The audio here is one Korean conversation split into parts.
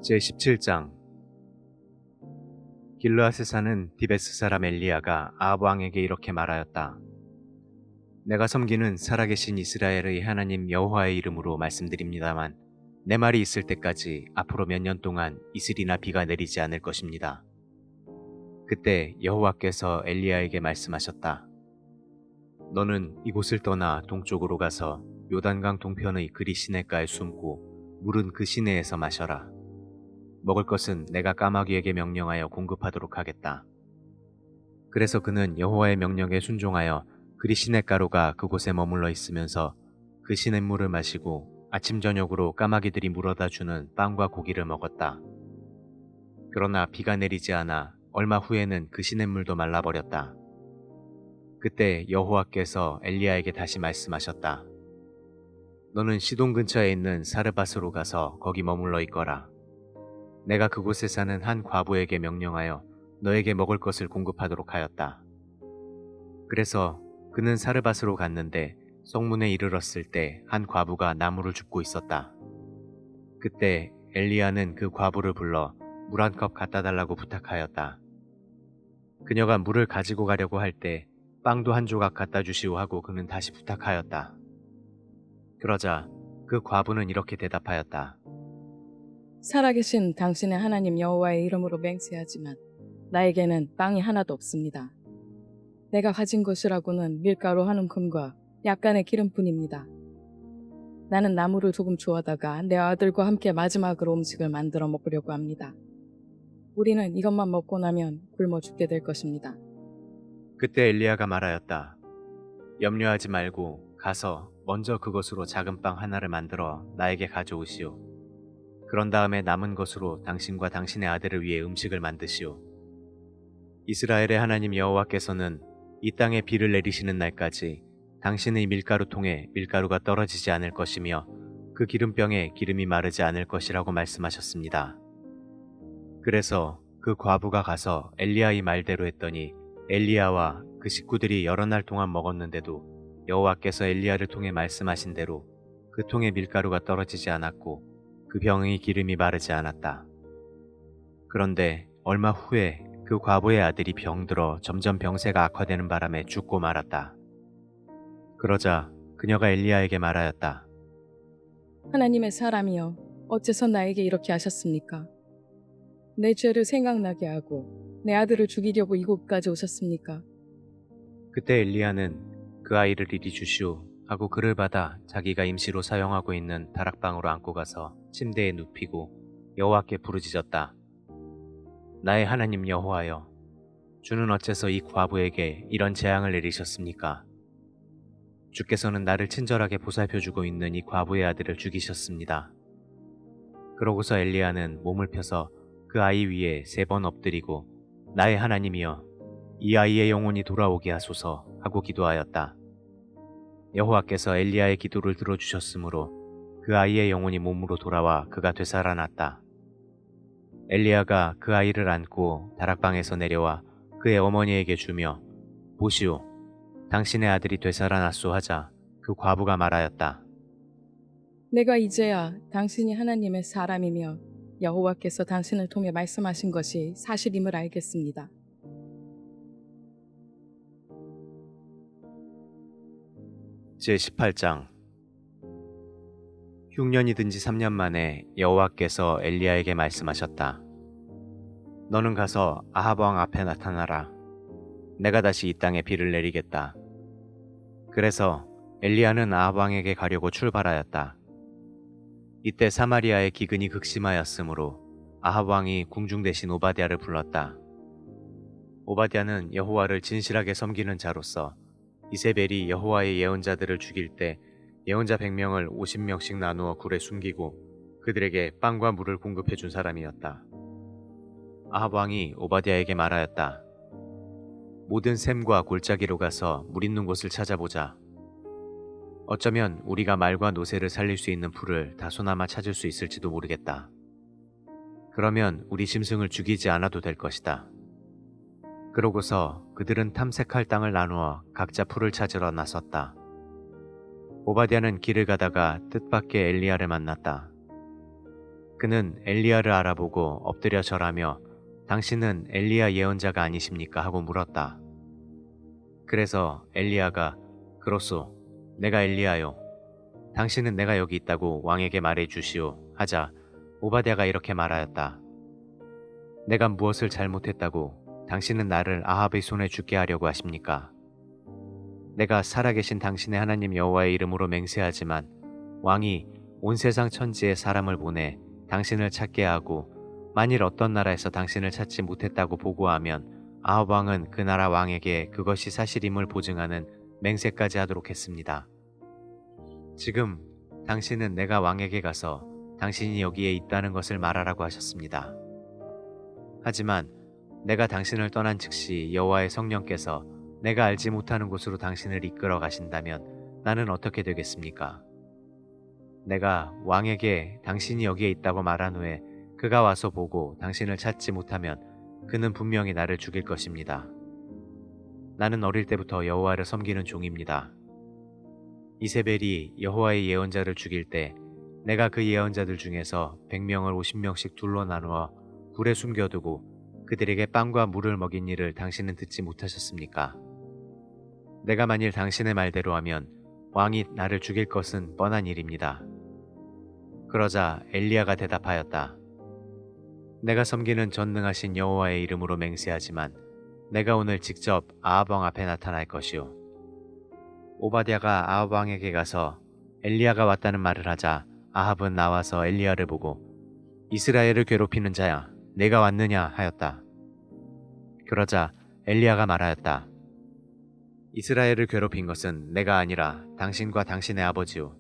제17장 길르앗에 사는 디베스 사람 엘리야가 아합 왕에게 이렇게 말하였다. 내가 섬기는 살아계신 이스라엘의 하나님 여호와의 이름으로 말씀드립니다만 내 말이 있을 때까지 앞으로 몇 년 동안 이슬이나 비가 내리지 않을 것입니다. 그때 여호와께서 엘리야에게 말씀하셨다. 너는 이곳을 떠나 동쪽으로 가서 요단강 동편의 그리 시내가에 숨고 물은 그 시내에서 마셔라. 먹을 것은 내가 까마귀에게 명령하여 공급하도록 하겠다. 그래서 그는 여호와의 명령에 순종하여 그리 시냇가로가 그곳에 머물러 있으면서 그 시냇물을 마시고 아침 저녁으로 까마귀들이 물어다 주는 빵과 고기를 먹었다. 그러나 비가 내리지 않아 얼마 후에는 그 시냇물도 말라버렸다. 그때 여호와께서 엘리야에게 다시 말씀하셨다. 너는 시돈 근처에 있는 사르밧으로 가서 거기 머물러 있거라. 내가 그곳에 사는 한 과부에게 명령하여 너에게 먹을 것을 공급하도록 하였다. 그래서 그는 사르밧으로 갔는데 성문에 이르렀을 때 한 과부가 나무를 줍고 있었다. 그때 엘리야는 그 과부를 불러 물 한 컵 갖다 달라고 부탁하였다. 그녀가 물을 가지고 가려고 할 때 빵도 한 조각 갖다 주시오 하고 그는 다시 부탁하였다. 그러자 그 과부는 이렇게 대답하였다. 살아계신 당신의 하나님 여호와의 이름으로 맹세하지만 나에게는 빵이 하나도 없습니다. 내가 가진 것이라고는 밀가루 한 움큼과 약간의 기름뿐입니다. 나는 나무를 조금 주워다가 내 아들과 함께 마지막으로 음식을 만들어 먹으려고 합니다. 우리는 이것만 먹고 나면 굶어 죽게 될 것입니다. 그때 엘리야가 말하였다. 염려하지 말고 가서 먼저 그것으로 작은 빵 하나를 만들어 나에게 가져오시오. 그런 다음에 남은 것으로 당신과 당신의 아들을 위해 음식을 만드시오. 이스라엘의 하나님 여호와께서는 이 땅에 비를 내리시는 날까지 당신의 밀가루통에 밀가루가 떨어지지 않을 것이며 그 기름병에 기름이 마르지 않을 것이라고 말씀하셨습니다. 그래서 그 과부가 가서 엘리야의 말대로 했더니 엘리야와 그 식구들이 여러 날 동안 먹었는데도 여호와께서 엘리야를 통해 말씀하신 대로 그 통에 밀가루가 떨어지지 않았고 그 병의 기름이 마르지 않았다. 그런데 얼마 후에 그 과부의 아들이 병들어 점점 병세가 악화되는 바람에 죽고 말았다. 그러자 그녀가 엘리야에게 말하였다. 하나님의 사람이여, 어째서 나에게 이렇게 하셨습니까? 내 죄를 생각나게 하고 내 아들을 죽이려고 이곳까지 오셨습니까? 그때 엘리야는 그 아이를 이리 주시오 하고 그를 받아 자기가 임시로 사용하고 있는 다락방으로 안고 가서 침대에 눕히고 여호와께 부르짖었다. 나의 하나님 여호와여, 주는 어째서 이 과부에게 이런 재앙을 내리셨습니까? 주께서는 나를 친절하게 보살펴주고 있는 이 과부의 아들을 죽이셨습니다. 그러고서 엘리야는 몸을 펴서 그 아이 위에 3번 엎드리고 나의 하나님이여, 이 아이의 영혼이 돌아오게 하소서 하고 기도하였다. 여호와께서 엘리야의 기도를 들어주셨으므로 그 아이의 영혼이 몸으로 돌아와 그가 되살아났다. 엘리야가 그 아이를 안고 다락방에서 내려와 그의 어머니에게 주며 보시오, 당신의 아들이 되살아났소 하자 그 과부가 말하였다. 내가 이제야 당신이 하나님의 사람이며 여호와께서 당신을 통해 말씀하신 것이 사실임을 알겠습니다. 제18장 흉년이든지 3년 만에 여호와께서 엘리야에게 말씀하셨다. 너는 가서 아합 왕 앞에 나타나라. 내가 다시 이 땅에 비를 내리겠다. 그래서 엘리야는 아합 왕에게 가려고 출발하였다. 이때 사마리아의 기근이 극심하였으므로 아합 왕이 궁중 대신 오바댜를 불렀다. 오바댜는 여호와를 진실하게 섬기는 자로서 이세벨이 여호와의 예언자들을 죽일 때 예언자 100명을 50명씩 나누어 굴에 숨기고 그들에게 빵과 물을 공급해 준 사람이었다. 아합 왕이 오바댜에게 말하였다. 모든 샘과 골짜기로 가서 물 있는 곳을 찾아보자. 어쩌면 우리가 말과 노새를 살릴 수 있는 풀을 다소나마 찾을 수 있을지도 모르겠다. 그러면 우리 짐승을 죽이지 않아도 될 것이다. 그러고서 그들은 탐색할 땅을 나누어 각자 풀을 찾으러 나섰다. 오바댜는 길을 가다가 뜻밖의 엘리야를 만났다. 그는 엘리야를 알아보고 엎드려 절하며 당신은 엘리야 예언자가 아니십니까? 하고 물었다. 그래서 엘리야가 그렇소. 내가 엘리야요. 당신은 내가 여기 있다고 왕에게 말해 주시오. 하자 오바댜가 이렇게 말하였다. 내가 무엇을 잘못했다고 당신은 나를 아합의 손에 죽게 하려고 하십니까? 내가 살아계신 당신의 하나님 여호와의 이름으로 맹세하지만 왕이 온 세상 천지에 사람을 보내 당신을 찾게 하고 만일 어떤 나라에서 당신을 찾지 못했다고 보고하면 아합 왕은 그 나라 왕에게 그것이 사실임을 보증하는 맹세까지 하도록 했습니다. 지금 당신은 내가 왕에게 가서 당신이 여기에 있다는 것을 말하라고 하셨습니다. 하지만 내가 당신을 떠난 즉시 여호와의 성령께서 내가 알지 못하는 곳으로 당신을 이끌어 가신다면 나는 어떻게 되겠습니까? 내가 왕에게 당신이 여기에 있다고 말한 후에 그가 와서 보고 당신을 찾지 못하면 그는 분명히 나를 죽일 것입니다. 나는 어릴 때부터 여호와를 섬기는 종입니다. 이세벨이 여호와의 예언자를 죽일 때 내가 그 예언자들 중에서 100명을 50명씩 둘러 나누어 굴에 숨겨두고 그들에게 빵과 물을 먹인 일을 당신은 듣지 못하셨습니까? 내가 만일 당신의 말대로 하면 왕이 나를 죽일 것은 뻔한 일입니다. 그러자 엘리야가 대답하였다. 내가 섬기는 전능하신 여호와의 이름으로 맹세하지만 내가 오늘 직접 아합 왕 앞에 나타날 것이오. 오바댜가 아합 왕에게 가서 엘리야가 왔다는 말을 하자 아합은 나와서 엘리야를 보고 이스라엘을 괴롭히는 자야 내가 왔느냐 하였다. 그러자 엘리야가 말하였다. 이스라엘을 괴롭힌 것은 내가 아니라 당신과 당신의 아버지요.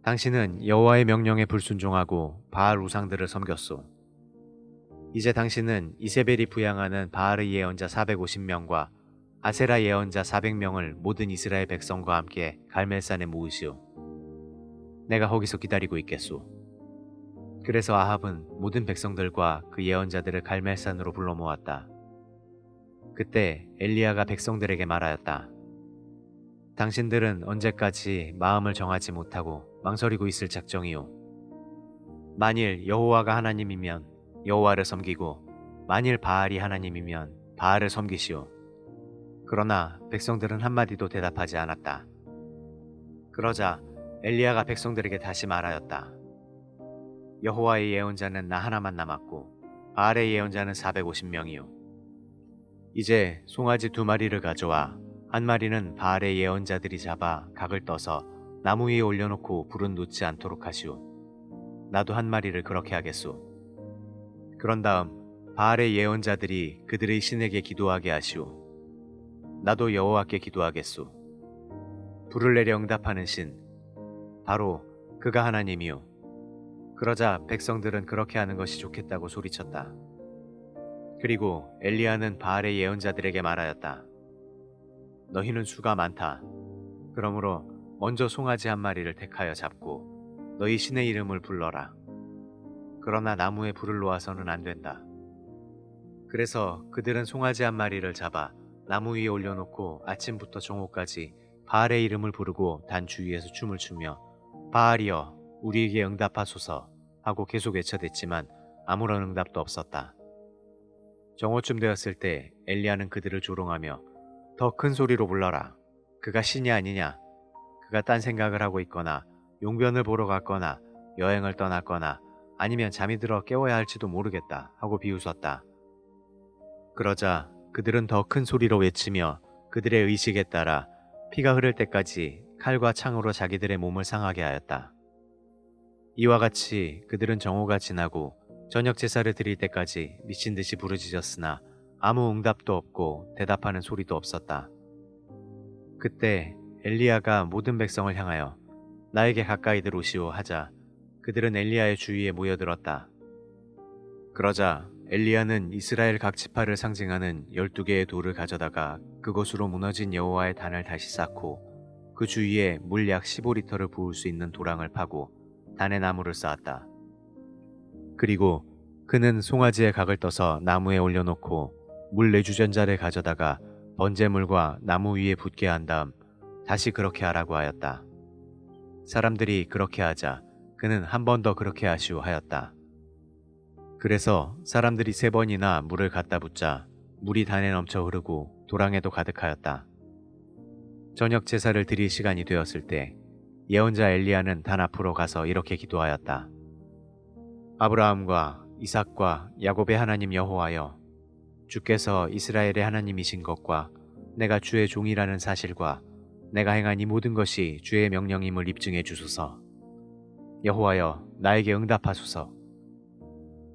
당신은 여호와의 명령에 불순종하고 바알 우상들을 섬겼소. 이제 당신은 이세벨이 부양하는 바알의 예언자 450명과 아세라 예언자 400명을 모든 이스라엘 백성과 함께 갈멜산에 모으시오. 내가 거기서 기다리고 있겠소. 그래서 아합은 모든 백성들과 그 예언자들을 갈멜산으로 불러 모았다. 그때 엘리야가 백성들에게 말하였다. 당신들은 언제까지 마음을 정하지 못하고 망설이고 있을 작정이오. 만일 여호와가 하나님이면 여호와를 섬기고 만일 바알이 하나님이면 바알을 섬기시오. 그러나 백성들은 한마디도 대답하지 않았다. 그러자 엘리야가 백성들에게 다시 말하였다. 여호와의 예언자는 나 하나만 남았고 바알의 예언자는 450명이요. 이제 송아지 2마리를 가져와 한 마리는 바알의 예언자들이 잡아 각을 떠서 나무 위에 올려놓고 불은 놓지 않도록 하시오. 나도 한 마리를 그렇게 하겠소. 그런 다음 바알의 예언자들이 그들의 신에게 기도하게 하시오. 나도 여호와께 기도하겠소. 불을 내려 응답하는 신, 바로 그가 하나님이요. 그러자 백성들은 그렇게 하는 것이 좋겠다고 소리쳤다. 그리고 엘리야는 바알의 예언자들에게 말하였다. 너희는 수가 많다. 그러므로 먼저 송아지 한 마리를 택하여 잡고 너희 신의 이름을 불러라. 그러나 나무에 불을 놓아서는 안 된다. 그래서 그들은 송아지 한 마리를 잡아 나무 위에 올려놓고 아침부터 정오까지 바알의 이름을 부르고 단 주위에서 춤을 추며 바알이여 우리에게 응답하소서 하고 계속 외쳐댔지만 아무런 응답도 없었다. 정오쯤 되었을 때 엘리야는 그들을 조롱하며 더 큰 소리로 불러라. 그가 신이 아니냐. 그가 딴 생각을 하고 있거나 용변을 보러 갔거나 여행을 떠났거나 아니면 잠이 들어 깨워야 할지도 모르겠다 하고 비웃었다. 그러자 그들은 더 큰 소리로 외치며 그들의 의식에 따라 피가 흐를 때까지 칼과 창으로 자기들의 몸을 상하게 하였다. 이와 같이 그들은 정오가 지나고 저녁 제사를 드릴 때까지 미친 듯이 부르짖었으나 아무 응답도 없고 대답하는 소리도 없었다. 그때 엘리야가 모든 백성을 향하여 나에게 가까이 들어오시오 하자 그들은 엘리야의 주위에 모여들었다. 그러자 엘리야는 이스라엘 각 지파를 상징하는 12개의 돌을 가져다가 그곳으로 무너진 여호와의 단을 다시 쌓고 그 주위에 물 약 15리터를 부을 수 있는 도랑을 파고 단에 나무를 쌓았다. 그리고 그는 송아지의 각을 떠서 나무에 올려놓고 물 4주전자를 가져다가 번제물과 나무 위에 붓게 한 다음 다시 그렇게 하라고 하였다. 사람들이 그렇게 하자 그는 한 번 더 그렇게 하시오 하였다. 그래서 사람들이 3번이나 물을 갖다 붓자 물이 단에 넘쳐 흐르고 도랑에도 가득하였다. 저녁 제사를 드릴 시간이 되었을 때 예언자 엘리야는 단 앞으로 가서 이렇게 기도하였다. 아브라함과 이삭과 야곱의 하나님 여호와여, 주께서 이스라엘의 하나님이신 것과 내가 주의 종이라는 사실과 내가 행한 이 모든 것이 주의 명령임을 입증해 주소서. 여호와여, 나에게 응답하소서.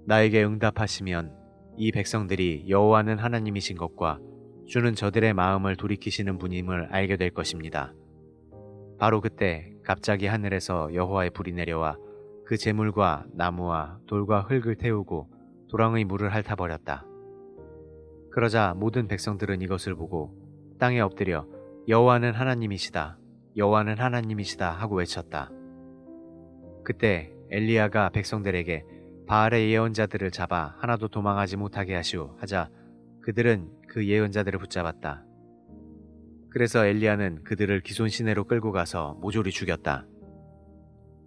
나에게 응답하시면 이 백성들이 여호와는 하나님이신 것과 주는 저들의 마음을 돌이키시는 분임을 알게 될 것입니다. 바로 그때 갑자기 하늘에서 여호와의 불이 내려와 그 재물과 나무와 돌과 흙을 태우고 도랑의 물을 핥아버렸다. 그러자 모든 백성들은 이것을 보고 땅에 엎드려 여호와는 하나님이시다, 여호와는 하나님이시다 하고 외쳤다. 그때 엘리야가 백성들에게 바알의 예언자들을 잡아 하나도 도망하지 못하게 하시오 하자 그들은 그 예언자들을 붙잡았다. 그래서 엘리야는 그들을 기손 시내로 끌고 가서 모조리 죽였다.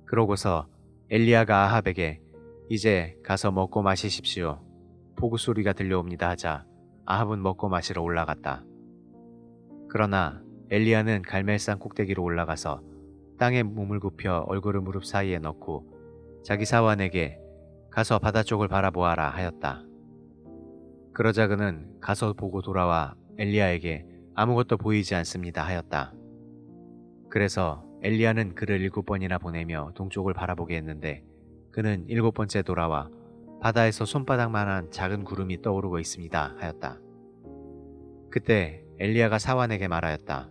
그러고서 엘리야가 아합에게 이제 가서 먹고 마시십시오. 포구 소리가 들려옵니다 하자 아합은 먹고 마시러 올라갔다. 그러나 엘리야는 갈멜산 꼭대기로 올라가서 땅에 몸을 굽혀 얼굴을 무릎 사이에 넣고 자기 사환에게 가서 바다 쪽을 바라보아라 하였다. 그러자 그는 가서 보고 돌아와 엘리야에게 아무것도 보이지 않습니다 하였다. 그래서 엘리야는 그를 7번이나 보내며 동쪽을 바라보게 했는데 그는 7번째 돌아와 바다에서 손바닥만한 작은 구름이 떠오르고 있습니다 하였다. 그때 엘리야가 사환에게 말하였다.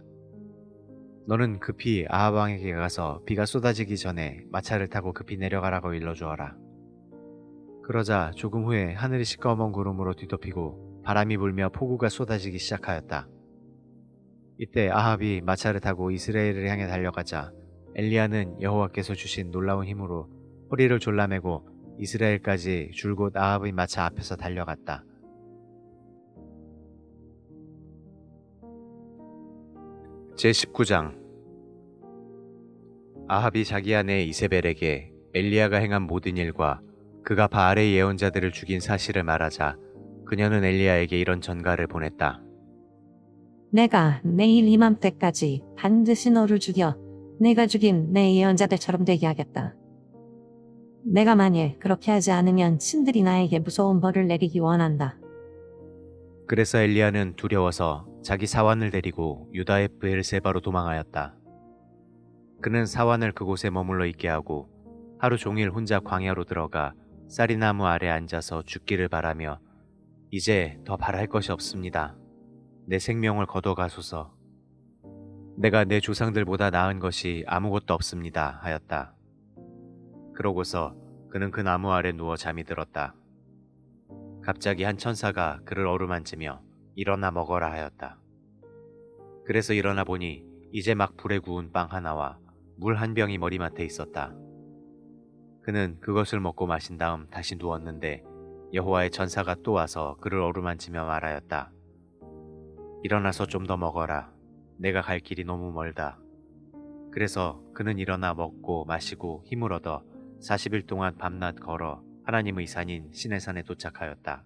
너는 급히 아합 왕에게 가서 비가 쏟아지기 전에 마차를 타고 급히 내려가라고 일러주어라. 그러자 조금 후에 하늘이 시꺼먼 구름으로 뒤덮이고 바람이 불며 폭우가 쏟아지기 시작하였다. 이때 아합이 마차를 타고 이스라엘을 향해 달려가자 엘리야는 여호와께서 주신 놀라운 힘으로 허리를 졸라매고 이스라엘까지 줄곧 아합의 마차 앞에서 달려갔다. 제19장 아합이 자기 아내 이세벨에게 엘리야가 행한 모든 일과 그가 바알의 예언자들을 죽인 사실을 말하자 그녀는 엘리야에게 이런 전가를 보냈다. 내가 내일 이맘때까지 반드시 너를 죽여 내가 죽인 내 예언자들처럼 되게 하겠다. 내가 만일 그렇게 하지 않으면 신들이 나에게 무서운 벌을 내리기 원한다. 그래서 엘리야는 두려워서 자기 사환을 데리고 유다의 브엘세바로 도망하였다. 그는 사환을 그곳에 머물러 있게 하고 하루 종일 혼자 광야로 들어가 쌀이나무 아래 앉아서 죽기를 바라며 이제 더 바랄 것이 없습니다. 내 생명을 거둬가소서. 내가 내 조상들보다 나은 것이 아무것도 없습니다 하였다. 그러고서 그는 그 나무 아래 누워 잠이 들었다. 갑자기 한 천사가 그를 어루만지며 일어나 먹어라 하였다. 그래서 일어나 보니 이제 막 불에 구운 빵 하나와 물 한 병이 머리맡에 있었다. 그는 그것을 먹고 마신 다음 다시 누웠는데 여호와의 천사가 또 와서 그를 어루만지며 말하였다. 일어나서 좀 더 먹어라. 내가 갈 길이 너무 멀다. 그래서 그는 일어나 먹고 마시고 힘을 얻어 40일 동안 밤낮 걸어 하나님의 산인 시내산에 도착하였다.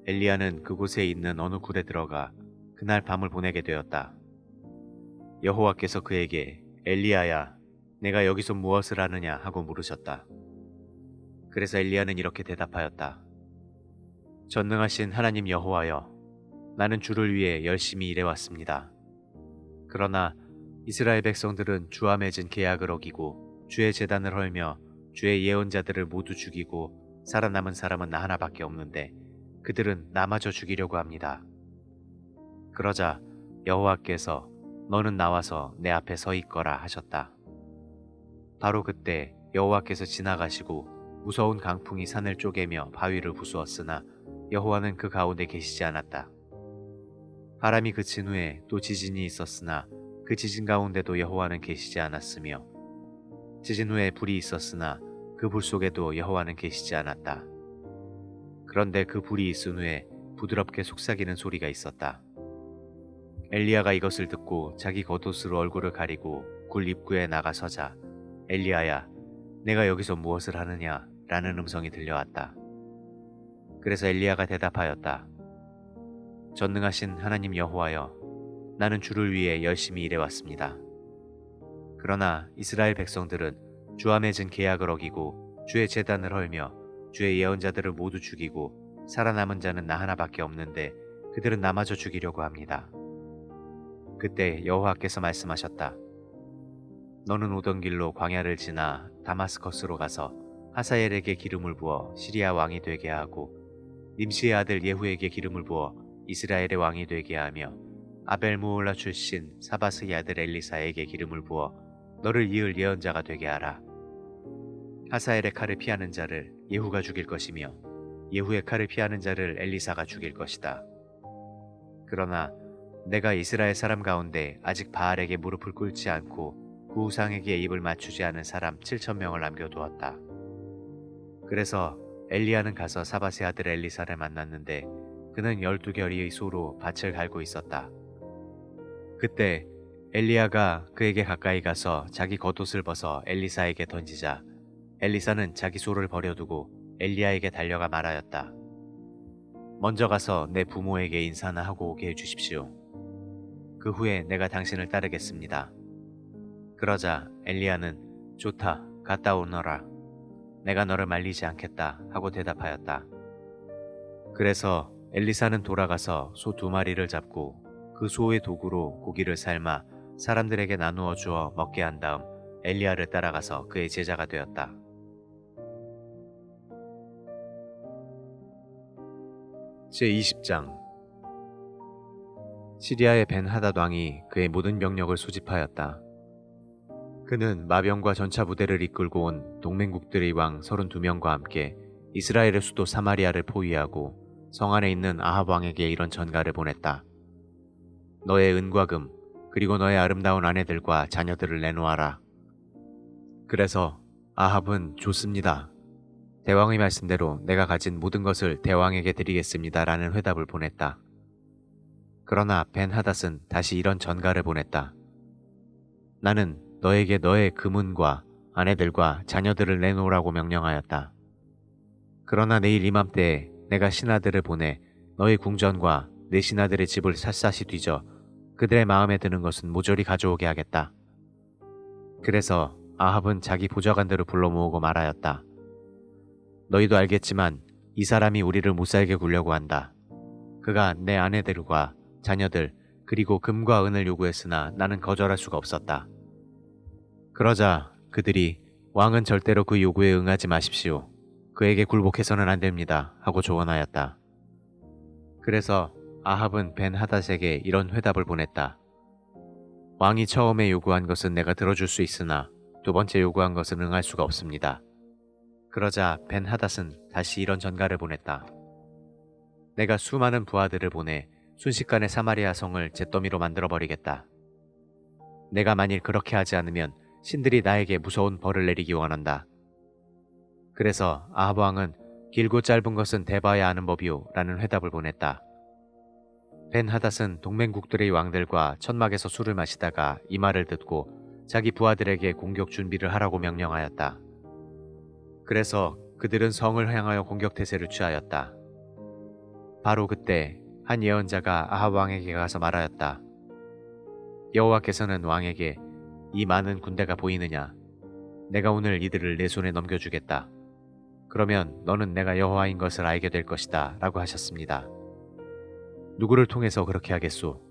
엘리야는 그곳에 있는 어느 굴에 들어가 그날 밤을 보내게 되었다. 여호와께서 그에게 엘리야야, 내가 여기서 무엇을 하느냐 하고 물으셨다. 그래서 엘리야는 이렇게 대답하였다. 전능하신 하나님 여호와여, 나는 주를 위해 열심히 일해왔습니다. 그러나 이스라엘 백성들은 주와 맺은 계약을 어기고 주의 제단을 헐며 주의 예언자들을 모두 죽이고 살아남은 사람은 나 하나밖에 없는데 그들은 나마저 죽이려고 합니다. 그러자 여호와께서 너는 나와서 내 앞에 서 있거라 하셨다. 바로 그때 여호와께서 지나가시고 무서운 강풍이 산을 쪼개며 바위를 부수었으나 여호와는 그 가운데 계시지 않았다. 바람이 그친 후에 또 지진이 있었으나 그 지진 가운데도 여호와는 계시지 않았으며 지진 후에 불이 있었으나 그 불 속에도 여호와는 계시지 않았다. 그런데 그 불이 있은 후에 부드럽게 속삭이는 소리가 있었다. 엘리야가 이것을 듣고 자기 겉옷으로 얼굴을 가리고 굴 입구에 나가서자 엘리야야, 내가 여기서 무엇을 하느냐? 라는 음성이 들려왔다. 그래서 엘리야가 대답하였다. 전능하신 하나님 여호와여, 나는 주를 위해 열심히 일해왔습니다. 그러나 이스라엘 백성들은 주와 맺은 계약을 어기고 주의 제단을 헐며 주의 예언자들을 모두 죽이고 살아남은 자는 나 하나밖에 없는데 그들은 나마저 죽이려고 합니다. 그때 여호와께서 말씀하셨다. 너는 오던 길로 광야를 지나 다마스커스로 가서 하사엘에게 기름을 부어 시리아 왕이 되게 하고 님시의 아들 예후에게 기름을 부어 이스라엘의 왕이 되게 하며 아벨무올라 출신 사바스의 아들 엘리사에게 기름을 부어 너를 이을 예언자가 되게 하라. 하사엘의 칼을 피하는 자를 예후가 죽일 것이며 예후의 칼을 피하는 자를 엘리사가 죽일 것이다. 그러나 내가 이스라엘 사람 가운데 아직 바알에게 무릎을 꿇지 않고 그 우상에게 입을 맞추지 않은 사람 7,000명을 남겨두었다. 그래서 엘리야는 가서 사바스의 아들 엘리사를 만났는데 그는 12결의의 소로 밭을 갈고 있었다. 그때 엘리야가 그에게 가까이 가서 자기 겉옷을 벗어 엘리사에게 던지자 엘리사는 자기 소를 버려두고 엘리야에게 달려가 말하였다. 먼저 가서 내 부모에게 인사나 하고 오게 해주십시오. 그 후에 내가 당신을 따르겠습니다. 그러자 엘리야는 좋다, 갔다 오너라. 내가 너를 말리지 않겠다 하고 대답하였다. 그래서 엘리사는 돌아가서 소 2마리를 잡고 그 소의 도구로 고기를 삶아 사람들에게 나누어 주어 먹게 한 다음 엘리야를 따라가서 그의 제자가 되었다. 제20장 시리아의 벤하닷 왕이 그의 모든 병력을 소집하였다. 그는 마병과 전차 부대를 이끌고 온 동맹국들의 왕 32명과 함께 이스라엘의 수도 사마리아를 포위하고 성 안에 있는 아합 왕에게 이런 전가를 보냈다. 너의 은과 금 그리고 너의 아름다운 아내들과 자녀들을 내놓아라. 그래서 아합은 좋습니다. 대왕의 말씀대로 내가 가진 모든 것을 대왕에게 드리겠습니다. 라는 회답을 보냈다. 그러나 벤하닷은 다시 이런 전가를 보냈다. 나는 너에게 너의 금은과 아내들과 자녀들을 내놓으라고 명령하였다. 그러나 내일 이맘때에 내가 신하들을 보내 너의 궁전과 내 신하들의 집을 샅샅이 뒤져 그들의 마음에 드는 것은 모조리 가져오게 하겠다. 그래서 아합은 자기 보좌관들을 불러 모으고 말하였다. 너희도 알겠지만 이 사람이 우리를 못살게 굴려고 한다. 그가 내 아내들과 자녀들 그리고 금과 은을 요구했으나 나는 거절할 수가 없었다. 그러자 그들이 왕은 절대로 그 요구에 응하지 마십시오. 그에게 굴복해서는 안 됩니다. 하고 조언하였다. 그래서 아합은 벤하닷에게 이런 회답을 보냈다. 왕이 처음에 요구한 것은 내가 들어줄 수 있으나 두 번째 요구한 것은 응할 수가 없습니다. 그러자 벤하닷은 다시 이런 전가를 보냈다. 내가 수많은 부하들을 보내 순식간에 사마리아 성을 잿더미로 만들어버리겠다. 내가 만일 그렇게 하지 않으면 신들이 나에게 무서운 벌을 내리기 원한다. 그래서 아합 왕은 길고 짧은 것은 대봐야 아는 법이오 라는 회답을 보냈다. 벤하닷은 동맹국들의 왕들과 천막에서 술을 마시다가 이 말을 듣고 자기 부하들에게 공격 준비를 하라고 명령하였다. 그래서 그들은 성을 향하여 공격 태세를 취하였다. 바로 그때 한 예언자가 아합 왕에게 가서 말하였다. 여호와께서는 왕에게 이 많은 군대가 보이느냐? 내가 오늘 이들을 내 손에 넘겨주겠다. 그러면 너는 내가 여호와인 것을 알게 될 것이다 라고 하셨습니다. 누구를 통해서 그렇게 하겠소?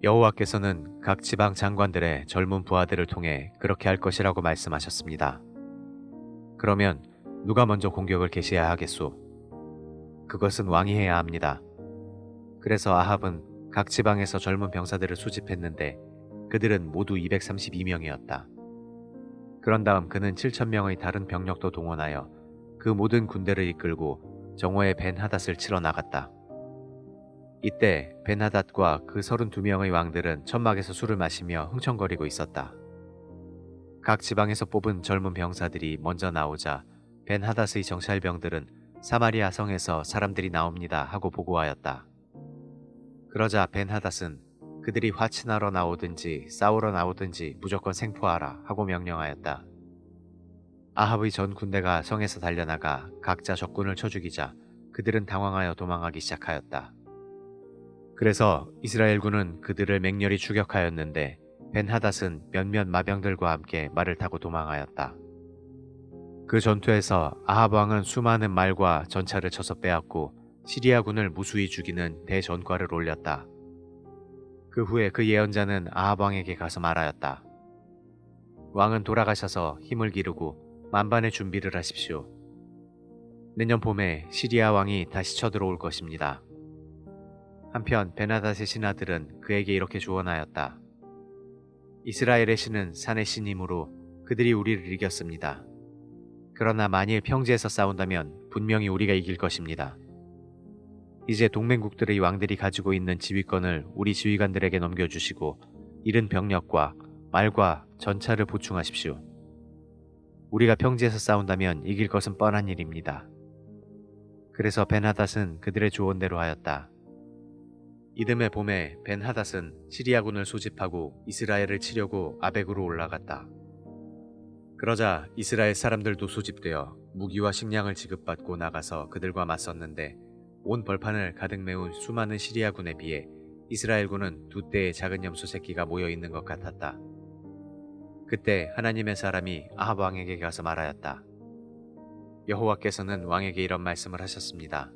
여호와께서는 각 지방 장관들의 젊은 부하들을 통해 그렇게 할 것이라고 말씀하셨습니다. 그러면 누가 먼저 공격을 개시해야 하겠소? 그것은 왕이 해야 합니다. 그래서 아합은 각 지방에서 젊은 병사들을 수집했는데 그들은 모두 232명이었다. 그런 다음 그는 7,000명의 다른 병력도 동원하여 그 모든 군대를 이끌고 정오에 벤하닷을 치러 나갔다. 이때 벤하닷과 그 32명의 왕들은 천막에서 술을 마시며 흥청거리고 있었다. 각 지방에서 뽑은 젊은 병사들이 먼저 나오자 벤하닷의 정찰병들은 사마리아 성에서 사람들이 나옵니다 하고 보고하였다. 그러자 벤하닷은 그들이 화친하러 나오든지 싸우러 나오든지 무조건 생포하라 하고 명령하였다. 아합의 전 군대가 성에서 달려나가 각자 적군을 쳐 죽이자 그들은 당황하여 도망하기 시작하였다. 그래서 이스라엘군은 그들을 맹렬히 추격하였는데 벤하닷은 몇몇 마병들과 함께 말을 타고 도망하였다. 그 전투에서 아합 왕은 수많은 말과 전차를 쳐서 빼앗고 시리아군을 무수히 죽이는 대전과를 올렸다. 그 후에 그 예언자는 아합 왕에게 가서 말하였다. 왕은 돌아가셔서 힘을 기르고 만반의 준비를 하십시오. 내년 봄에 시리아 왕이 다시 쳐들어올 것입니다. 한편 베나닷의 신하들은 그에게 이렇게 조언하였다. 이스라엘의 신은 산의 신이므로 그들이 우리를 이겼습니다. 그러나 만일 평지에서 싸운다면 분명히 우리가 이길 것입니다. 이제 동맹국들의 왕들이 가지고 있는 지휘권을 우리 지휘관들에게 넘겨주시고 잃은 병력과 말과 전차를 보충하십시오. 우리가 평지에서 싸운다면 이길 것은 뻔한 일입니다. 그래서 벤하닷은 그들의 조언대로 하였다. 이듬해 봄에 벤하닷은 시리아군을 소집하고 이스라엘을 치려고 아벡으로 올라갔다. 그러자 이스라엘 사람들도 소집되어 무기와 식량을 지급받고 나가서 그들과 맞섰는데 온 벌판을 가득 메운 수많은 시리아군에 비해 이스라엘군은 두 떼의 작은 염소 새끼가 모여 있는 것 같았다. 그때 하나님의 사람이 아합 왕에게 가서 말하였다. 여호와께서는 왕에게 이런 말씀을 하셨습니다.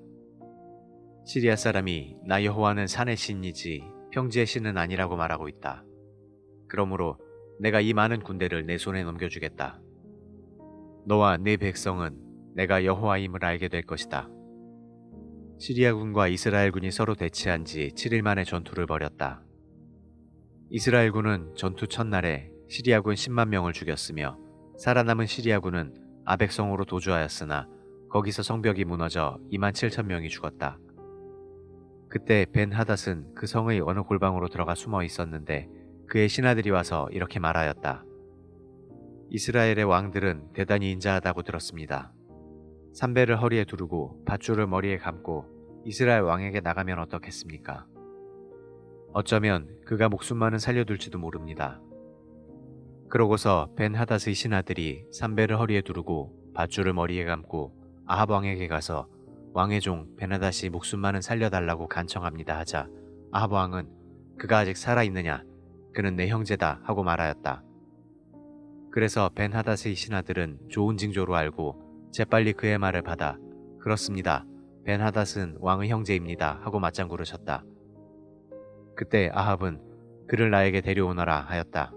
시리아 사람이 나 여호와는 산의 신이지 평지의 신은 아니라고 말하고 있다. 그러므로 내가 이 많은 군대를 내 손에 넘겨주겠다. 너와 네 백성은 내가 여호와임을 알게 될 것이다. 시리아군과 이스라엘군이 서로 대치한 지 7일 만에 전투를 벌였다. 이스라엘군은 전투 첫날에 시리아군 10만 명을 죽였으며 살아남은 시리아군은 아벡성으로 도주하였으나 거기서 성벽이 무너져 2만 7천 명이 죽었다. 그때 벤하닷은 그 성의 어느 골방으로 들어가 숨어 있었는데 그의 신하들이 와서 이렇게 말하였다. 이스라엘의 왕들은 대단히 인자하다고 들었습니다. 삼배를 허리에 두르고 밧줄을 머리에 감고 이스라엘 왕에게 나가면 어떻겠습니까? 어쩌면 그가 목숨만은 살려둘지도 모릅니다. 그러고서 벤하닷의 신하들이 삼배를 허리에 두르고 밧줄을 머리에 감고 아합 왕에게 가서 왕의 종 벤하닷이 목숨만은 살려달라고 간청합니다 하자 아합 왕은 그가 아직 살아있느냐? 그는 내 형제다 하고 말하였다. 그래서 벤하닷의 신하들은 좋은 징조로 알고 재빨리 그의 말을 받아 그렇습니다. 벤하닷은 왕의 형제입니다 하고 맞장구를 쳤다. 그때 아합은 그를 나에게 데려오너라 하였다.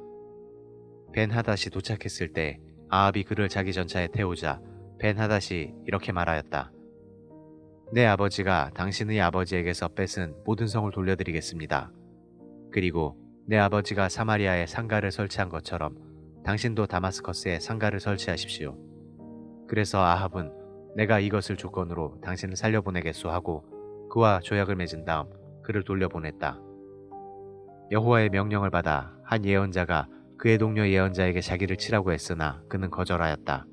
벤하닷이 도착했을 때 아합이 그를 자기 전차에 태우자 벤하닷이 이렇게 말하였다. 내 아버지가 당신의 아버지에게서 뺏은 모든 성을 돌려드리겠습니다. 그리고 내 아버지가 사마리아에 상가를 설치한 것처럼 당신도 다마스커스에 상가를 설치하십시오. 그래서 아합은 내가 이것을 조건으로 당신을 살려보내겠소 하고 그와 조약을 맺은 다음 그를 돌려보냈다. 여호와의 명령을 받아 한 예언자가 그의 동료 예언자에게 자기를 치라고 했으나 그는 거절하였다.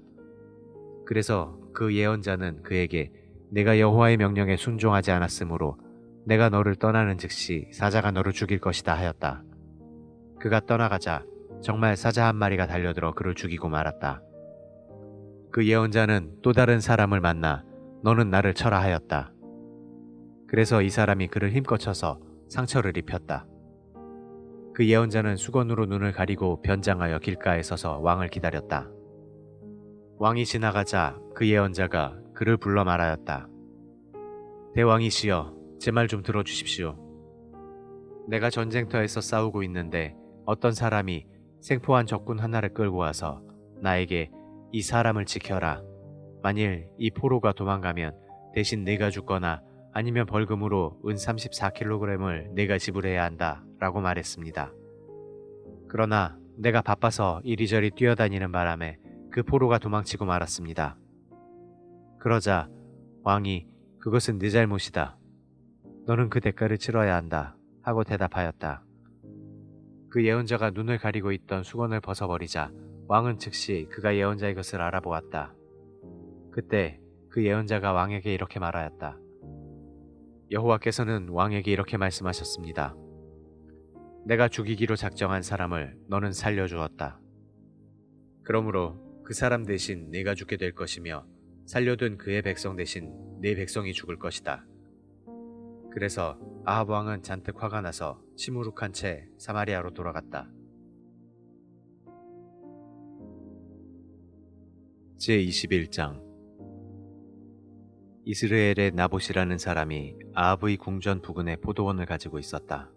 그래서 그 예언자는 그에게 내가 여호와의 명령에 순종하지 않았으므로 내가 너를 떠나는 즉시 사자가 너를 죽일 것이다 하였다. 그가 떠나가자 정말 사자 한 마리가 달려들어 그를 죽이고 말았다. 그 예언자는 또 다른 사람을 만나 너는 나를 쳐라 하였다. 그래서 이 사람이 그를 힘껏 쳐서 상처를 입혔다. 그 예언자는 수건으로 눈을 가리고 변장하여 길가에 서서 왕을 기다렸다. 왕이 지나가자 그 예언자가 그를 불러 말하였다. 대왕이시여, 제 말 좀 들어주십시오. 내가 전쟁터에서 싸우고 있는데 어떤 사람이 생포한 적군 하나를 끌고 와서 나에게 이 사람을 지켜라. 만일 이 포로가 도망가면 대신 내가 죽거나 아니면 벌금으로 은 34kg을 내가 지불해야 한다 라고 말했습니다. 그러나 내가 바빠서 이리저리 뛰어다니는 바람에 그 포로가 도망치고 말았습니다. 그러자 왕이 그것은 네 잘못이다. 너는 그 대가를 치러야 한다 하고 대답하였다. 그 예언자가 눈을 가리고 있던 수건을 벗어버리자 왕은 즉시 그가 예언자의 것을 알아보았다. 그때 그 예언자가 왕에게 이렇게 말하였다. 여호와께서는 왕에게 이렇게 말씀하셨습니다. 내가 죽이기로 작정한 사람을 너는 살려주었다. 그러므로 그 사람 대신 네가 죽게 될 것이며 살려둔 그의 백성 대신 네 백성이 죽을 것이다. 그래서 아합 왕은 잔뜩 화가 나서 시무룩한 채 사마리아로 돌아갔다. 제21장 이스라엘의 나봇이라는 사람이 아합의 궁전 부근에 포도원을 가지고 있었다.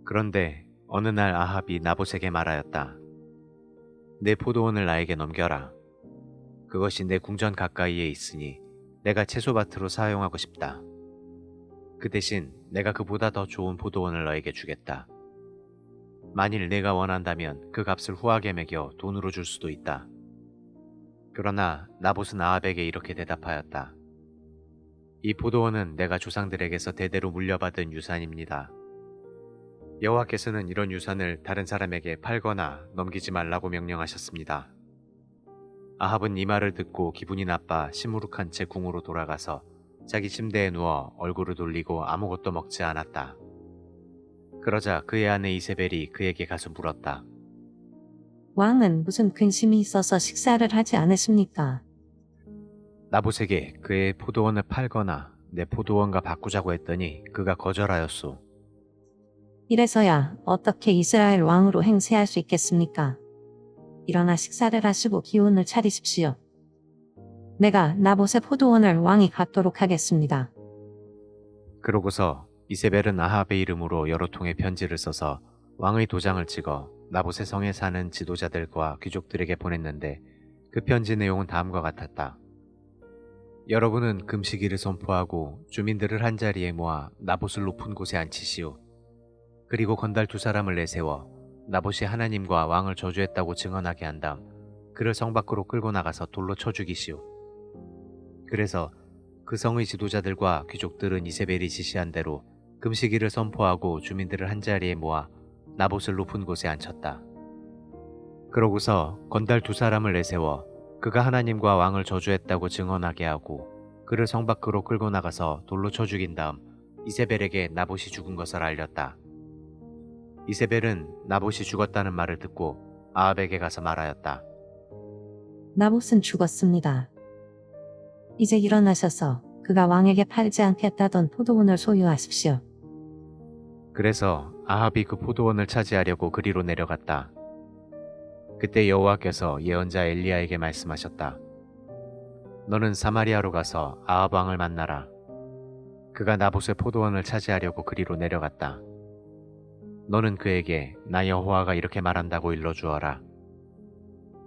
그런데 어느 날 아합이 나봇에게 말하였다. 내 포도원을 나에게 넘겨라. 그것이 내 궁전 가까이에 있으니 내가 채소밭으로 사용하고 싶다. 그 대신 내가 그보다 더 좋은 포도원을 너에게 주겠다. 만일 내가 원한다면 그 값을 후하게 매겨 돈으로 줄 수도 있다. 그러나 나봇은 아합에게 이렇게 대답하였다. 이 포도원은 내가 조상들에게서 대대로 물려받은 유산입니다. 여호와께서는 이런 유산을 다른 사람에게 팔거나 넘기지 말라고 명령하셨습니다. 아합은 이 말을 듣고 기분이 나빠 시무룩한 채 궁으로 돌아가서 자기 침대에 누워 얼굴을 돌리고 아무것도 먹지 않았다. 그러자 그의 아내 이세벨이 그에게 가서 물었다. 왕은 무슨 근심이 있어서 식사를 하지 않으십니까? 나봇에게 그의 포도원을 팔거나 내 포도원과 바꾸자고 했더니 그가 거절하였소. 이래서야 어떻게 이스라엘 왕으로 행세할 수 있겠습니까? 일어나 식사를 하시고 기운을 차리십시오. 내가 나봇의 포도원을 왕이 갖도록 하겠습니다. 그러고서 이세벨은 아합의 이름으로 여러 통의 편지를 써서 왕의 도장을 찍어 나봇의 성에 사는 지도자들과 귀족들에게 보냈는데 그 편지 내용은 다음과 같았다. 여러분은 금식일을 선포하고 주민들을 한자리에 모아 나봇을 높은 곳에 앉히시오. 그리고 건달 2사람을 내세워 나봇이 하나님과 왕을 저주했다고 증언하게 한 다음 그를 성 밖으로 끌고 나가서 돌로 쳐 죽이시오. 그래서 그 성의 지도자들과 귀족들은 이세벨이 지시한 대로 금식일을 선포하고 주민들을 한자리에 모아 나봇을 높은 곳에 앉혔다. 그러고서 건달 2사람을 내세워 그가 하나님과 왕을 저주했다고 증언하게 하고 그를 성 밖으로 끌고 나가서 돌로 쳐 죽인 다음 이세벨에게 나봇이 죽은 것을 알렸다. 이세벨은 나봇이 죽었다는 말을 듣고 아합에게 가서 말하였다. 나봇은 죽었습니다. 이제 일어나셔서 그가 왕에게 팔지 않겠다던 포도원을 소유하십시오. 그래서 아합이 그 포도원을 차지하려고 그리로 내려갔다. 그때 여호와께서 예언자 엘리야에게 말씀하셨다. 너는 사마리아로 가서 아합 왕을 만나라. 그가 나봇의 포도원을 차지하려고 그리로 내려갔다. 너는 그에게 나 여호와가 이렇게 말한다고 일러주어라.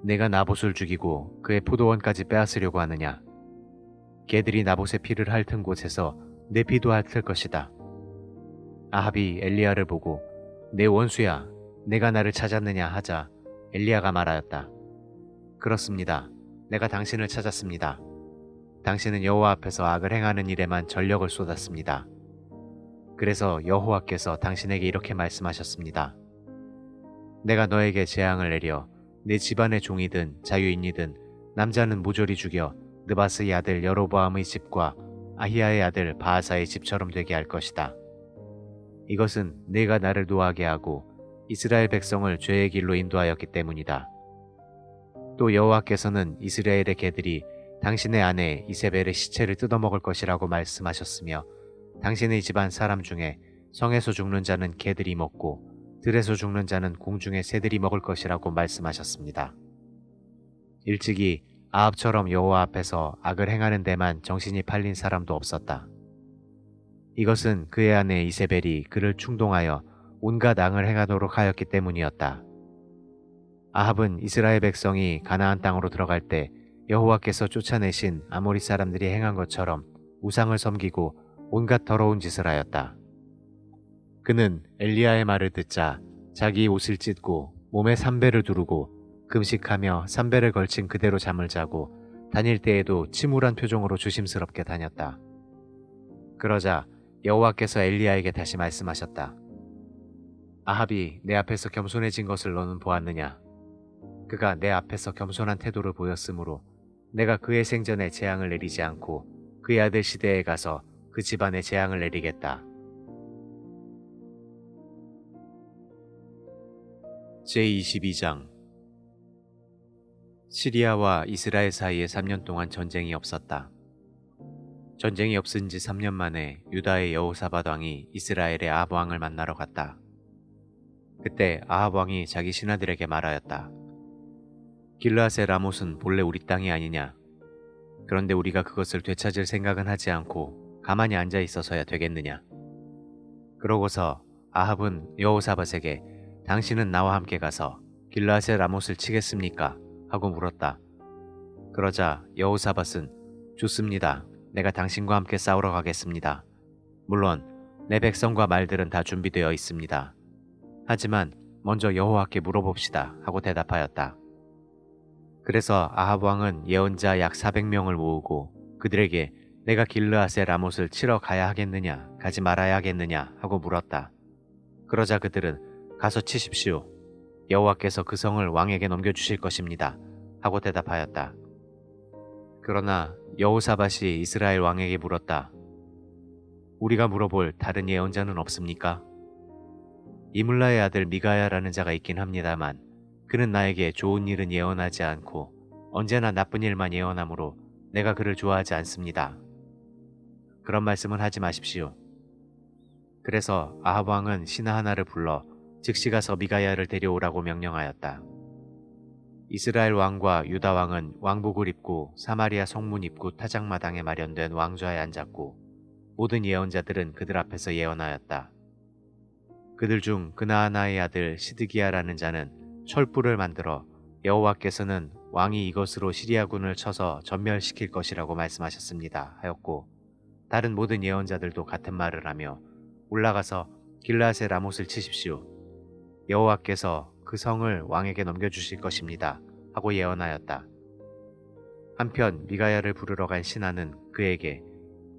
내가 나봇을 죽이고 그의 포도원까지 빼앗으려고 하느냐? 개들이 나봇의 피를 핥은 곳에서 내 피도 핥을 것이다. 아합이 엘리야를 보고 내 원수야, 내가 나를 찾았느냐 하자 엘리야가 말하였다. 그렇습니다. 내가 당신을 찾았습니다. 당신은 여호와 앞에서 악을 행하는 일에만 전력을 쏟았습니다. 그래서 여호와께서 당신에게 이렇게 말씀하셨습니다. 내가 너에게 재앙을 내려 내 집안의 종이든 자유인이든 남자는 모조리 죽여 느바스의 아들 여로보암의 집과 아히야의 아들 바하사의 집처럼 되게 할 것이다. 이것은 내가 나를 노하게 하고 이스라엘 백성을 죄의 길로 인도하였기 때문이다. 또 여호와께서는 이스라엘의 개들이 당신의 아내 이세벨의 시체를 뜯어먹을 것이라고 말씀하셨으며 당신의 집안 사람 중에 성에서 죽는 자는 개들이 먹고 들에서 죽는 자는 공중의 새들이 먹을 것이라고 말씀하셨습니다. 일찍이 아합처럼 여호와 앞에서 악을 행하는 데만 정신이 팔린 사람도 없었다. 이것은 그의 아내 이세벨이 그를 충동하여 온갖 악을 행하도록 하였기 때문이었다. 아합은 이스라엘 백성이 가나안 땅으로 들어갈 때 여호와께서 쫓아내신 아모리 사람들이 행한 것처럼 우상을 섬기고 온갖 더러운 짓을 하였다. 그는 엘리야의 말을 듣자 자기 옷을 찢고 몸에 삼배를 두르고 금식하며 삼배를 걸친 그대로 잠을 자고 다닐 때에도 침울한 표정으로 조심스럽게 다녔다. 그러자 여호와께서 엘리야에게 다시 말씀하셨다. 아합이 내 앞에서 겸손해진 것을 너는 보았느냐? 그가 내 앞에서 겸손한 태도를 보였으므로 내가 그의 생전에 재앙을 내리지 않고 그의 아들 시대에 가서 그 집안에 재앙을 내리겠다. 제22장 시리아와 이스라엘 사이에 3년 동안 전쟁이 없었다. 전쟁이 없은 지 3년 만에 유다의 여호사밧 왕이 이스라엘의 아합 왕을 만나러 갔다. 그때 아합 왕이 자기 신하들에게 말하였다. 길르앗의 라못은 본래 우리 땅이 아니냐. 그런데 우리가 그것을 되찾을 생각은 하지 않고 가만히 앉아 있어서야 되겠느냐. 그러고서 아합은 여호사밧에게 당신은 나와 함께 가서 길르앗의 라못을 치겠습니까? 하고 물었다. 그러자 여호사밧은 좋습니다. 내가 당신과 함께 싸우러 가겠습니다. 물론 내 백성과 말들은 다 준비되어 있습니다. 하지만 먼저 여호와께 물어봅시다 하고 대답하였다. 그래서 아합 왕은 예언자 약 400명을 모으고 그들에게 내가 길르앗의 라못을 치러 가야 하겠느냐 가지 말아야 하겠느냐 하고 물었다. 그러자 그들은 가서 치십시오. 여호와께서 그 성을 왕에게 넘겨주실 것입니다 하고 대답하였다. 그러나 여호사밧이 이스라엘 왕에게 물었다. 우리가 물어볼 다른 예언자는 없습니까? 이물라의 아들 미가야라는 자가 있긴 합니다만 그는 나에게 좋은 일은 예언하지 않고 언제나 나쁜 일만 예언하므로 내가 그를 좋아하지 않습니다. 그런 말씀은 하지 마십시오. 그래서 아합 왕은 신하 하나를 불러 즉시 가서 미가야를 데려오라고 명령하였다. 이스라엘 왕과 유다 왕은 왕복을 입고 사마리아 성문 입구 타작마당에 마련된 왕좌에 앉았고 모든 예언자들은 그들 앞에서 예언하였다. 그들 중 그나아나의 아들 시드기야라는 자는 철불을 만들어 여호와께서는 왕이 이것으로 시리아군을 쳐서 전멸시킬 것이라고 말씀하셨습니다 하였고 다른 모든 예언자들도 같은 말을 하며 올라가서 길르앗의 라못을 치십시오. 여호와께서 그 성을 왕에게 넘겨주실 것입니다 하고 예언하였다. 한편 미가야를 부르러 간 신하는 그에게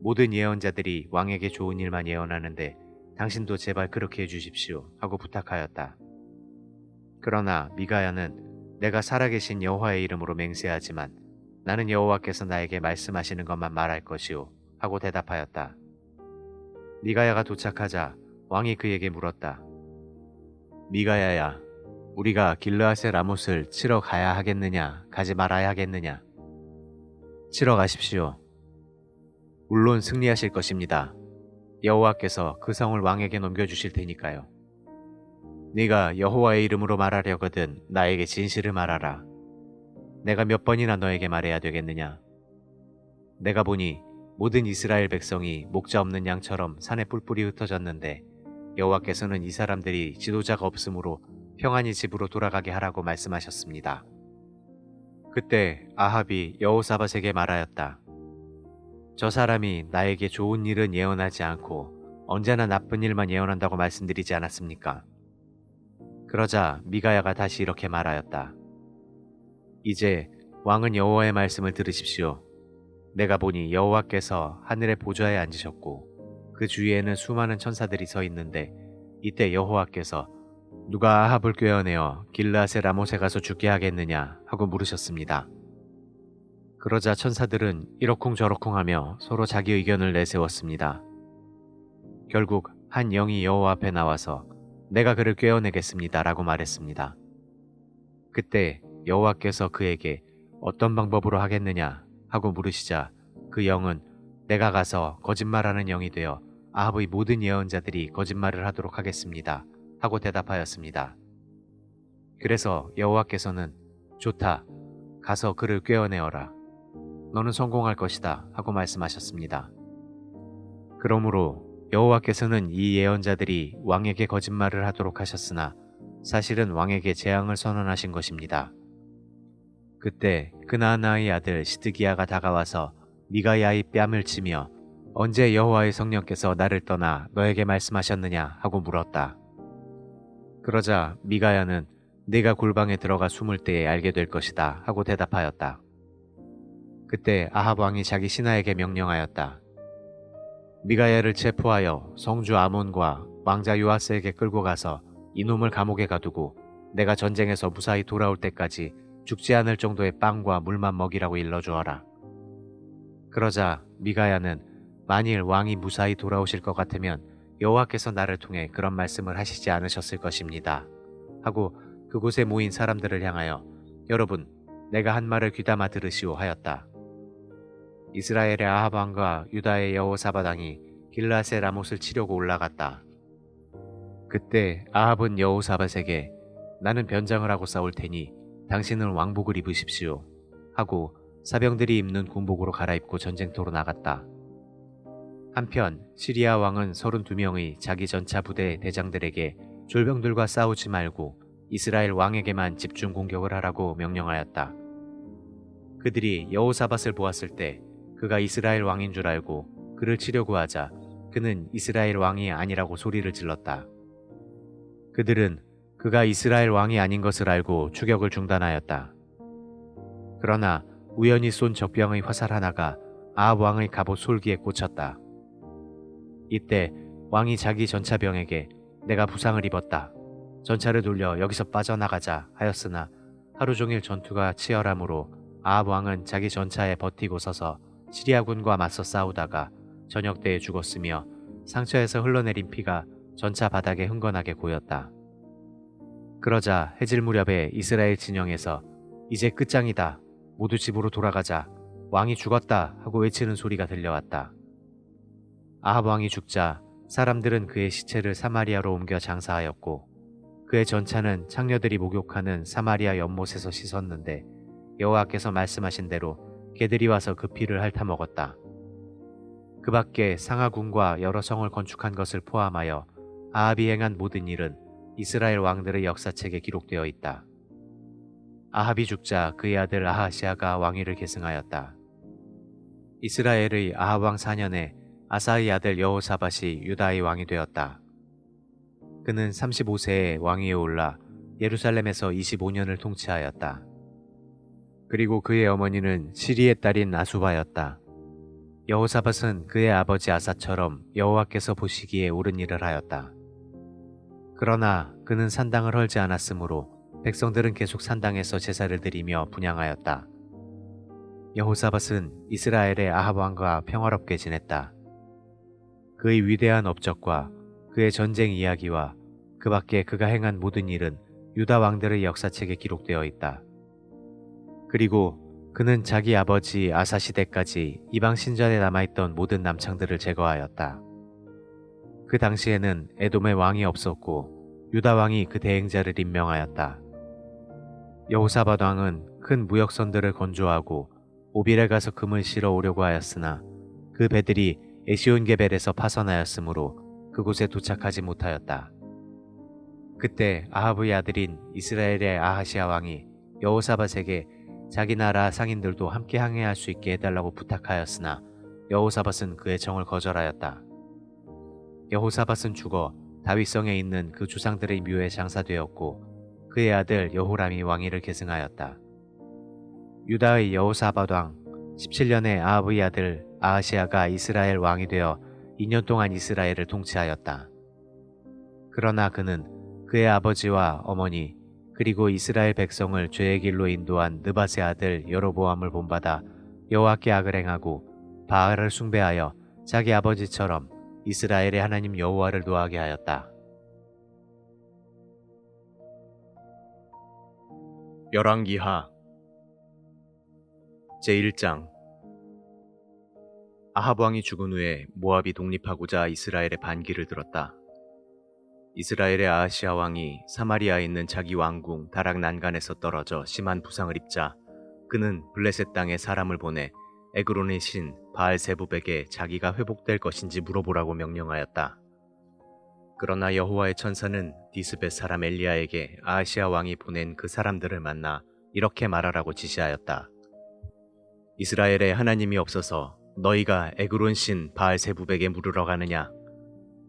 모든 예언자들이 왕에게 좋은 일만 예언하는데 당신도 제발 그렇게 해주십시오 하고 부탁하였다. 그러나 미가야는 내가 살아계신 여호와의 이름으로 맹세하지만 나는 여호와께서 나에게 말씀하시는 것만 말할 것이오 하고 대답하였다. 미가야가 도착하자 왕이 그에게 물었다. 미가야야, 우리가 길르앗의 라못을 치러 가야 하겠느냐 가지 말아야 하겠느냐. 치러 가십시오. 물론 승리하실 것입니다. 여호와께서 그 성을 왕에게 넘겨주실 테니까요. 네가 여호와의 이름으로 말하려거든 나에게 진실을 말하라. 내가 몇 번이나 너에게 말해야 되겠느냐. 내가 보니 모든 이스라엘 백성이 목자 없는 양처럼 산에 뿔뿔이 흩어졌는데 여호와께서는 이 사람들이 지도자가 없으므로 평안히 집으로 돌아가게 하라고 말씀하셨습니다. 그때 아합이 여호사밧에게 말하였다. 저 사람이 나에게 좋은 일은 예언하지 않고 언제나 나쁜 일만 예언한다고 말씀드리지 않았습니까? 그러자 미가야가 다시 이렇게 말하였다. 이제 왕은 여호와의 말씀을 들으십시오. 내가 보니 여호와께서 하늘의 보좌에 앉으셨고 그 주위에는 수많은 천사들이 서 있는데 이때 여호와께서 누가 아합을 꾀어내어 길르앗의 라못에 가서 죽게 하겠느냐 하고 물으셨습니다. 그러자 천사들은 이러쿵저러쿵하며 서로 자기 의견을 내세웠습니다. 결국 한 영이 여호와 앞에 나와서 내가 그를 꾀어내겠습니다 라고 말했습니다. 그때 여호와께서 그에게 어떤 방법으로 하겠느냐 하고 물으시자 그 영은 내가 가서 거짓말하는 영이 되어 아합의 모든 예언자들이 거짓말을 하도록 하겠습니다 하고 대답하였습니다. 그래서 여호와께서는 좋다. 가서 그를 꾀어내어라. 너는 성공할 것이다 하고 말씀하셨습니다. 그러므로 여호와께서는 이 예언자들이 왕에게 거짓말을 하도록 하셨으나 사실은 왕에게 재앙을 선언하신 것입니다. 그때 그나아나의 아들 시드기야가 다가와서 미가야의 뺨을 치며 언제 여호와의 성령께서 나를 떠나 너에게 말씀하셨느냐 하고 물었다. 그러자 미가야는 네가 골방에 들어가 숨을 때에 알게 될 것이다 하고 대답하였다. 그때 아합 왕이 자기 신하에게 명령하였다. 미가야를 체포하여 성주 아몬과 왕자 요아스에게 끌고 가서 이놈을 감옥에 가두고 내가 전쟁에서 무사히 돌아올 때까지 죽지 않을 정도의 빵과 물만 먹이라고 일러주어라. 그러자 미가야는 만일 왕이 무사히 돌아오실 것 같으면 여호와께서 나를 통해 그런 말씀을 하시지 않으셨을 것입니다 하고 그곳에 모인 사람들을 향하여 여러분, 내가 한 말을 귀담아 들으시오 하였다. 이스라엘의 아합 왕과 유다의 여호사밧 왕이 길르앗의 라못을 치려고 올라갔다. 그때 아합은 여호사밧에게 나는 변장을 하고 싸울 테니 당신은 왕복을 입으십시오 하고 사병들이 입는 군복으로 갈아입고 전쟁터로 나갔다. 한편 시리아 왕은 32명의 자기 전차 부대 대장들에게 졸병들과 싸우지 말고 이스라엘 왕에게만 집중 공격을 하라고 명령하였다. 그들이 여호사밧을 보았을 때 그가 이스라엘 왕인 줄 알고 그를 치려고 하자 그는 이스라엘 왕이 아니라고 소리를 질렀다. 그들은 그가 이스라엘 왕이 아닌 것을 알고 추격을 중단하였다. 그러나 우연히 쏜 적병의 화살 하나가 아합 왕의 갑옷 솔기에 꽂혔다. 이때 왕이 자기 전차병에게 내가 부상을 입었다. 전차를 돌려 여기서 빠져나가자 하였으나 하루 종일 전투가 치열하므로 아합 왕은 자기 전차에 버티고 서서 시리아군과 맞서 싸우다가 저녁 때에 죽었으며 상처에서 흘러내린 피가 전차 바닥에 흥건하게 고였다. 그러자 해질 무렵에 이스라엘 진영에서 이제 끝장이다. 모두 집으로 돌아가자. 왕이 죽었다 하고 외치는 소리가 들려왔다. 아합 왕이 죽자 사람들은 그의 시체를 사마리아로 옮겨 장사하였고 그의 전차는 창녀들이 목욕하는 사마리아 연못에서 씻었는데 여호와께서 말씀하신 대로 개들이 와서 그 피를 핥아먹었다. 그 밖에 상하군과 여러 성을 건축한 것을 포함하여 아합이 행한 모든 일은 이스라엘 왕들의 역사책에 기록되어 있다. 아합이 죽자 그의 아들 아하시아가 왕위를 계승하였다. 이스라엘의 아합 왕 4년에 아사의 아들 여호사밧이 유다의 왕이 되었다. 그는 35세에 왕위에 올라 예루살렘에서 25년을 통치하였다. 그리고 그의 어머니는 시리의 딸인 아수바였다. 여호사밧은 그의 아버지 아사처럼 여호와께서 보시기에 옳은 일을 하였다. 그러나 그는 산당을 헐지 않았으므로 백성들은 계속 산당에서 제사를 드리며 분향하였다. 여호사밧은 이스라엘의 아합 왕과 평화롭게 지냈다. 그의 위대한 업적과 그의 전쟁 이야기와 그 밖에 그가 행한 모든 일은 유다 왕들의 역사책에 기록되어 있다. 그리고 그는 자기 아버지 아사 시대까지 이방 신전에 남아있던 모든 남창들을 제거하였다. 그 당시에는 에돔의 왕이 없었고 유다 왕이 그 대행자를 임명하였다. 여호사밧 왕은 큰 무역선들을 건조하고 오빌에 가서 금을 실어 오려고 하였으나 그 배들이 에시온게벨에서 파선하였으므로 그곳에 도착하지 못하였다. 그때 아합의 아들인 이스라엘의 아하시아 왕이 여호사밧에게 자기 나라 상인들도 함께 항해할 수 있게 해달라고 부탁하였으나 여호사밧은 그의 정을 거절하였다. 여호사밧은 죽어 다윗성에 있는 그 조상들의 묘에 장사되었고 그의 아들 여호람이 왕위를 계승하였다. 유다의 여호사밧 왕 17년에 아합의 아들 아하시아가 이스라엘 왕이 되어 2년 동안 이스라엘을 통치하였다. 그러나 그는 그의 아버지와 어머니 그리고 이스라엘 백성을 죄의 길로 인도한 느밧의 아들 여로보암을 본받아 여호와께 악을 행하고 바알을 숭배하여 자기 아버지처럼 이스라엘의 하나님 여호와를 노하게 하였다. 열왕기하 제1장 아합 왕이 죽은 후에 모압이 독립하고자 이스라엘의 반기를 들었다. 이스라엘의 아하시아 왕이 사마리아에 있는 자기 왕궁 다락 난간에서 떨어져 심한 부상을 입자 그는 블레셋 땅에 사람을 보내 에그론의 신 바알세붑에게 자기가 회복될 것인지 물어보라고 명령하였다. 그러나 여호와의 천사는 디스벳 사람 엘리야에게 아하시아 왕이 보낸 그 사람들을 만나 이렇게 말하라고 지시하였다. 이스라엘에 하나님이 없어서 너희가 에그론 신 바알세붑에게 물으러 가느냐?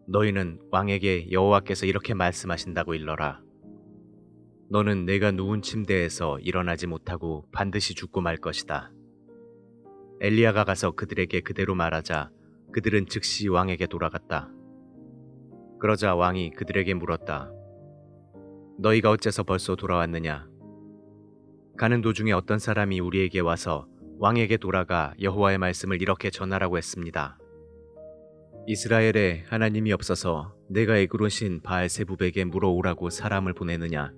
너희는 왕에게 여호와께서 이렇게 말씀하신다고 일러라. 너는 내가 누운 침대에서 일어나지 못하고 반드시 죽고 말 것이다. 엘리야가 가서 그들에게 그대로 말하자 그들은 즉시 왕에게 돌아갔다. 그러자 왕이 그들에게 물었다. 너희가 어째서 벌써 돌아왔느냐? 가는 도중에 어떤 사람이 우리에게 와서 왕에게 돌아가 여호와의 말씀을 이렇게 전하라고 했습니다. 이스라엘에 하나님이 없어서 내가 에그론 신 바알세붑에게 물어오라고 사람을 보내느냐?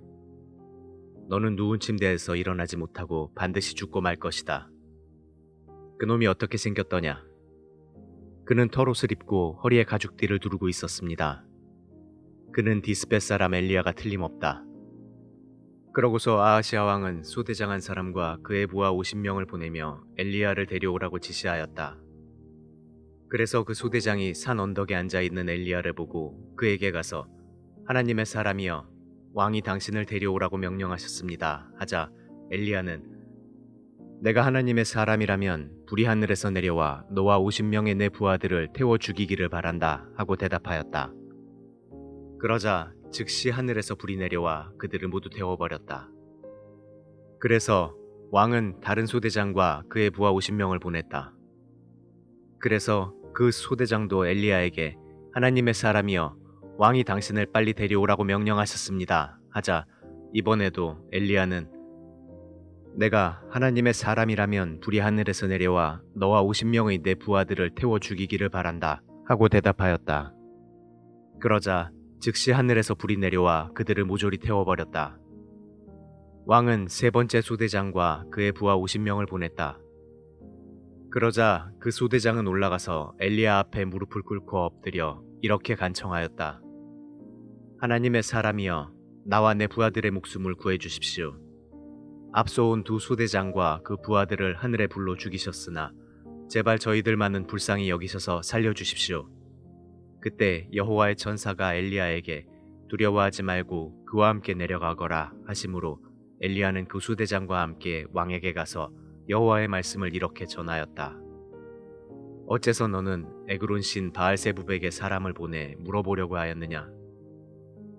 너는 누운 침대에서 일어나지 못하고 반드시 죽고 말 것이다. 그놈이 어떻게 생겼더냐? 그는 털옷을 입고 허리에 가죽띠를 두르고 있었습니다. 그는 디스벳 사람 엘리야가 틀림없다. 그러고서 아하시아 왕은 소대장 한 사람과 그의 부하 50명을 보내며 엘리야를 데려오라고 지시하였다. 그래서 그 소대장이 산 언덕에 앉아있는 엘리야를 보고 그에게 가서 하나님의 사람이여 왕이 당신을 데려오라고 명령하셨습니다 하자 엘리야는 내가 하나님의 사람이라면 불이 하늘에서 내려와 너와 50명의 내 부하들을 태워 죽이기를 바란다 하고 대답하였다. 그러자 즉시 하늘에서 불이 내려와 그들을 모두 태워버렸다. 그래서 왕은 다른 소대장과 그의 부하 50명을 보냈다. 그래서 그 소대장도 엘리야에게 하나님의 사람이여 왕이 당신을 빨리 데려오라고 명령하셨습니다 하자 이번에도 엘리야는 내가 하나님의 사람이라면 불이 하늘에서 내려와 너와 50명의 내 부하들을 태워 죽이기를 바란다 하고 대답하였다. 그러자 즉시 하늘에서 불이 내려와 그들을 모조리 태워버렸다. 왕은 세 번째 소대장과 그의 부하 50명을 보냈다. 그러자 그 소대장은 올라가서 엘리야 앞에 무릎을 꿇고 엎드려 이렇게 간청하였다. 하나님의 사람이여 나와 내 부하들의 목숨을 구해주십시오. 앞서 온 두 소대장과 그 부하들을 하늘의 불로 죽이셨으나 제발 저희들만은 불쌍히 여기셔서 살려주십시오. 그때 여호와의 천사가 엘리야에게 두려워하지 말고 그와 함께 내려가거라 하심으로 엘리야는 그 소대장과 함께 왕에게 가서 여호와의 말씀을 이렇게 전하였다. 어째서 너는 에그론 신 바알세붑에게 사람을 보내 물어보려고 하였느냐?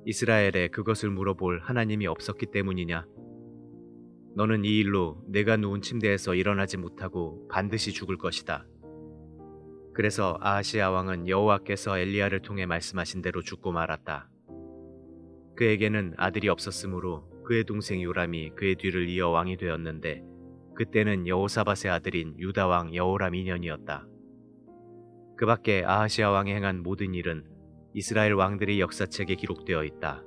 이스라엘에 그것을 물어볼 하나님이 없었기 때문이냐? 너는 이 일로 내가 누운 침대에서 일어나지 못하고 반드시 죽을 것이다. 그래서 아하시아 왕은 여호와께서 엘리야를 통해 말씀하신 대로 죽고 말았다. 그에게는 아들이 없었으므로 그의 동생 요람이 그의 뒤를 이어 왕이 되었는데 그때는 여호사밧의 아들인 유다 왕 여호람 2년이었다. 그 밖에 아하시아 왕이 행한 모든 일은 이스라엘 왕들의 역사책에 기록되어 있다.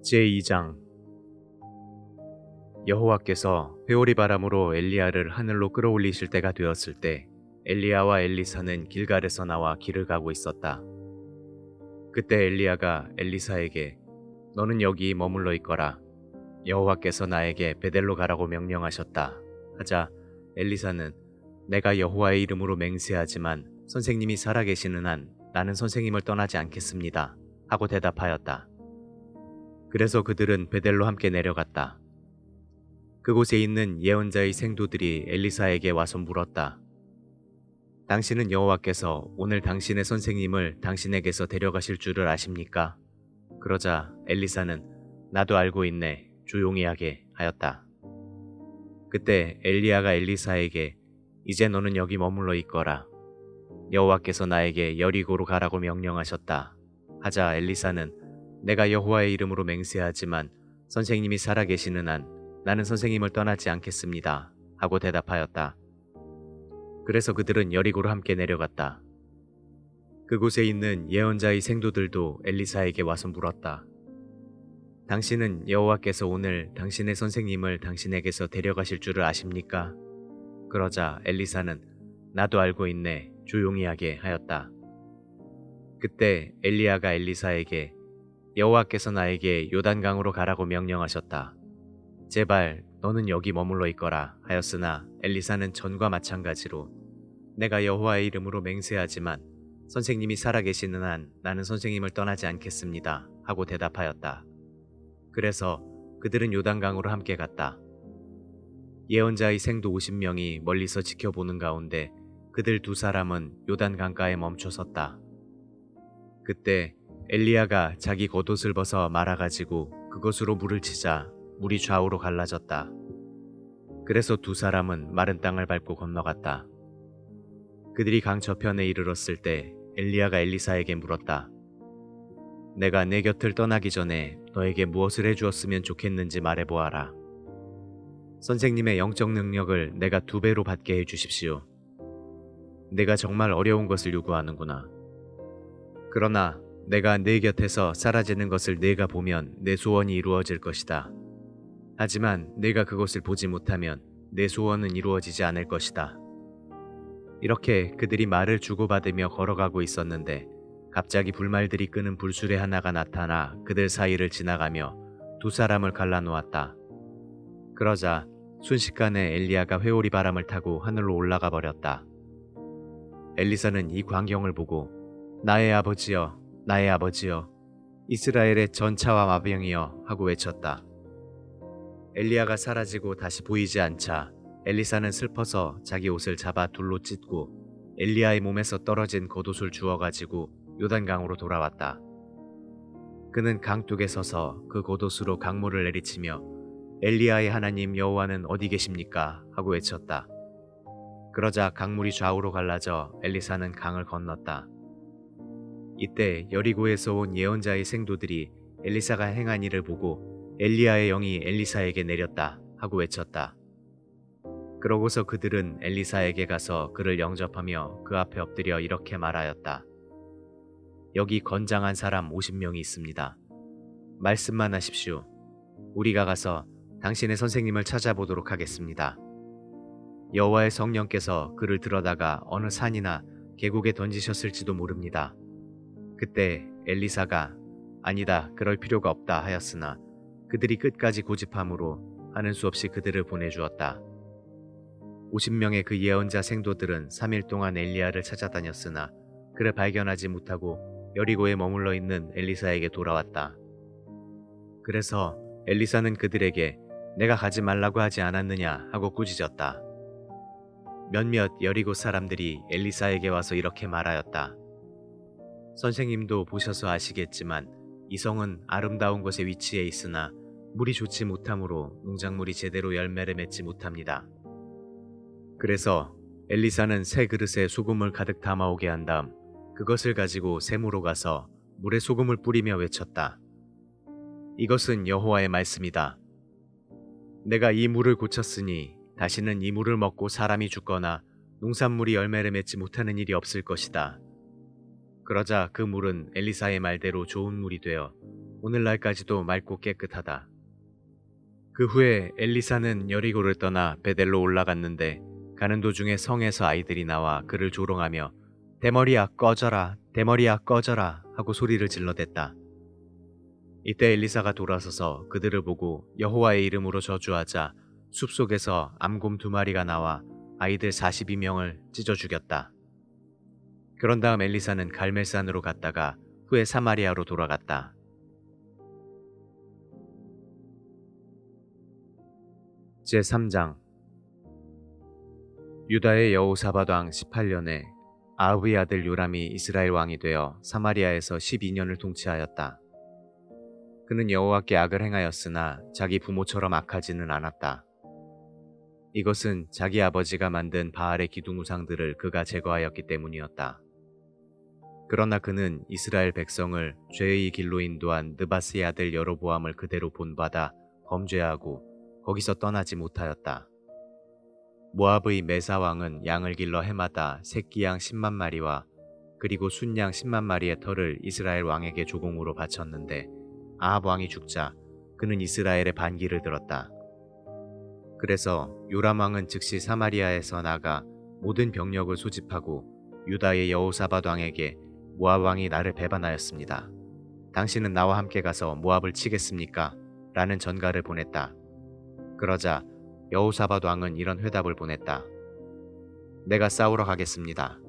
제2장 여호와께서 회오리 바람으로 엘리야를 하늘로 끌어올리실 때가 되었을 때 엘리야와 엘리사는 길갈에서 나와 길을 가고 있었다. 그때 엘리야가 엘리사에게 너는 여기 머물러 있거라. 여호와께서 나에게 베델로 가라고 명령하셨다. 하자 엘리사는 내가 여호와의 이름으로 맹세하지만 선생님이 살아계시는 한 나는 선생님을 떠나지 않겠습니다. 하고 대답하였다. 그래서 그들은 베델로 함께 내려갔다. 그곳에 있는 예언자의 생도들이 엘리사에게 와서 물었다. 당신은 여호와께서 오늘 당신의 선생님을 당신에게서 데려가실 줄을 아십니까? 그러자 엘리사는 나도 알고 있네. 조용히 하게 하였다. 그때 엘리야가 엘리사에게 이제 너는 여기 머물러 있거라. 여호와께서 나에게 여리고로 가라고 명령하셨다. 하자 엘리사는 내가 여호와의 이름으로 맹세하지만 선생님이 살아계시는 한 나는 선생님을 떠나지 않겠습니다. 하고 대답하였다. 그래서 그들은 여리고로 함께 내려갔다. 그곳에 있는 예언자의 생도들도 엘리사에게 와서 물었다. 당신은 여호와께서 오늘 당신의 선생님을 당신에게서 데려가실 줄을 아십니까? 그러자 엘리사는 나도 알고 있네. 조용히 하게 하였다. 그때 엘리야가 엘리사에게 여호와께서 나에게 요단강으로 가라고 명령하셨다. 제발 너는 여기 머물러 있거라 하였으나 엘리사는 전과 마찬가지로 내가 여호와의 이름으로 맹세하지만 선생님이 살아계시는 한 나는 선생님을 떠나지 않겠습니다. 하고 대답하였다. 그래서 그들은 요단강으로 함께 갔다. 예언자의 생도 50명이 멀리서 지켜보는 가운데 그들 두 사람은 요단 강가에 멈춰 섰다. 그때 엘리야가 자기 겉옷을 벗어 말아가지고 그것으로 물을 치자 물이 좌우로 갈라졌다. 그래서 두 사람은 마른 땅을 밟고 건너갔다. 그들이 강 저편에 이르렀을 때 엘리야가 엘리사에게 물었다. 내가 내 곁을 떠나기 전에 너에게 무엇을 해주었으면 좋겠는지 말해보아라. 선생님의 영적 능력을 내가 2배로 받게 해주십시오. 내가 정말 어려운 것을 요구하는구나. 그러나 내가 네 곁에서 사라지는 것을 네가 보면 내 소원이 이루어질 것이다. 하지만 네가 그것을 보지 못하면 내 소원은 이루어지지 않을 것이다. 이렇게 그들이 말을 주고받으며 걸어가고 있었는데 갑자기 불말들이 끄는 불수레 하나가 나타나 그들 사이를 지나가며 두 사람을 갈라놓았다. 그러자 순식간에 엘리야가 회오리 바람을 타고 하늘로 올라가 버렸다. 엘리사는 이 광경을 보고 나의 아버지여, 나의 아버지여, 이스라엘의 전차와 마병이여 하고 외쳤다. 엘리야가 사라지고 다시 보이지 않자 엘리사는 슬퍼서 자기 옷을 잡아 둘로 찢고 엘리야의 몸에서 떨어진 겉옷을 주워가지고 요단강으로 돌아왔다. 그는 강둑에 서서 그 겉옷으로 강물을 내리치며 엘리야의 하나님 여호와는 어디 계십니까? 하고 외쳤다. 그러자 강물이 좌우로 갈라져 엘리사는 강을 건넜다. 이때 여리고에서 온 예언자의 생도들이 엘리사가 행한 일을 보고 엘리야의 영이 엘리사에게 내렸다 하고 외쳤다. 그러고서 그들은 엘리사에게 가서 그를 영접하며 그 앞에 엎드려 이렇게 말하였다. 여기 건장한 사람 50명이 있습니다. 말씀만 하십시오. 우리가 가서 당신의 선생님을 찾아보도록 하겠습니다. 여호와의 성령께서 그를 들어다가 어느 산이나 계곡에 던지셨을지도 모릅니다. 그때 엘리사가 아니다, 그럴 필요가 없다 하였으나 그들이 끝까지 고집함으로 하는 수 없이 그들을 보내주었다. 50명의 그 예언자 생도들은 3일 동안 엘리야를 찾아다녔으나 그를 발견하지 못하고 여리고에 머물러 있는 엘리사에게 돌아왔다. 그래서 엘리사는 그들에게 내가 가지 말라고 하지 않았느냐 하고 꾸짖었다. 몇몇 여리고 사람들이 엘리사에게 와서 이렇게 말하였다. 선생님도 보셔서 아시겠지만 이 성은 아름다운 곳에 위치해 있으나 물이 좋지 못하므로 농작물이 제대로 열매를 맺지 못합니다. 그래서 엘리사는 새 그릇에 소금을 가득 담아오게 한 다음 그것을 가지고 샘으로 가서 물에 소금을 뿌리며 외쳤다. 이것은 여호와의 말씀이다. 내가 이 물을 고쳤으니 다시는 이 물을 먹고 사람이 죽거나 농산물이 열매를 맺지 못하는 일이 없을 것이다. 그러자 그 물은 엘리사의 말대로 좋은 물이 되어 오늘날까지도 맑고 깨끗하다. 그 후에 엘리사는 여리고를 떠나 베델로 올라갔는데 가는 도중에 성에서 아이들이 나와 그를 조롱하며 대머리야 꺼져라, 대머리야 꺼져라 하고 소리를 질러댔다. 이때 엘리사가 돌아서서 그들을 보고 여호와의 이름으로 저주하자 숲속에서 암곰 2마리가 나와 아이들 42명을 찢어 죽였다. 그런 다음 엘리사는 갈멜산으로 갔다가 후에 사마리아로 돌아갔다. 제3장 유다의 여호사밧 왕 18년에 아합의 아들 요람이 이스라엘 왕이 되어 사마리아에서 12년을 통치하였다. 그는 여호와께 악을 행하였으나 자기 부모처럼 악하지는 않았다. 이것은 자기 아버지가 만든 바알의 기둥 우상들을 그가 제거하였기 때문이었다. 그러나 그는 이스라엘 백성을 죄의 길로 인도한 느바스의 아들 여로보암을 그대로 본받아 범죄하고 거기서 떠나지 못하였다. 모압의 메사 왕은 양을 길러 해마다 새끼 양 10만 마리와 그리고 순양 10만 마리의 털을 이스라엘 왕에게 조공으로 바쳤는데 아합 왕이 죽자 그는 이스라엘의 반기를 들었다. 그래서 요람 왕은 즉시 사마리아에서 나가 모든 병력을 소집하고 유다의 여호사밧 왕에게 모압 왕이 나를 배반하였습니다. 당신은 나와 함께 가서 모압을 치겠습니까? 라는 전가를 보냈다. 그러자 여호사밧 왕은 이런 회답을 보냈다. 내가 싸우러 가겠습니다.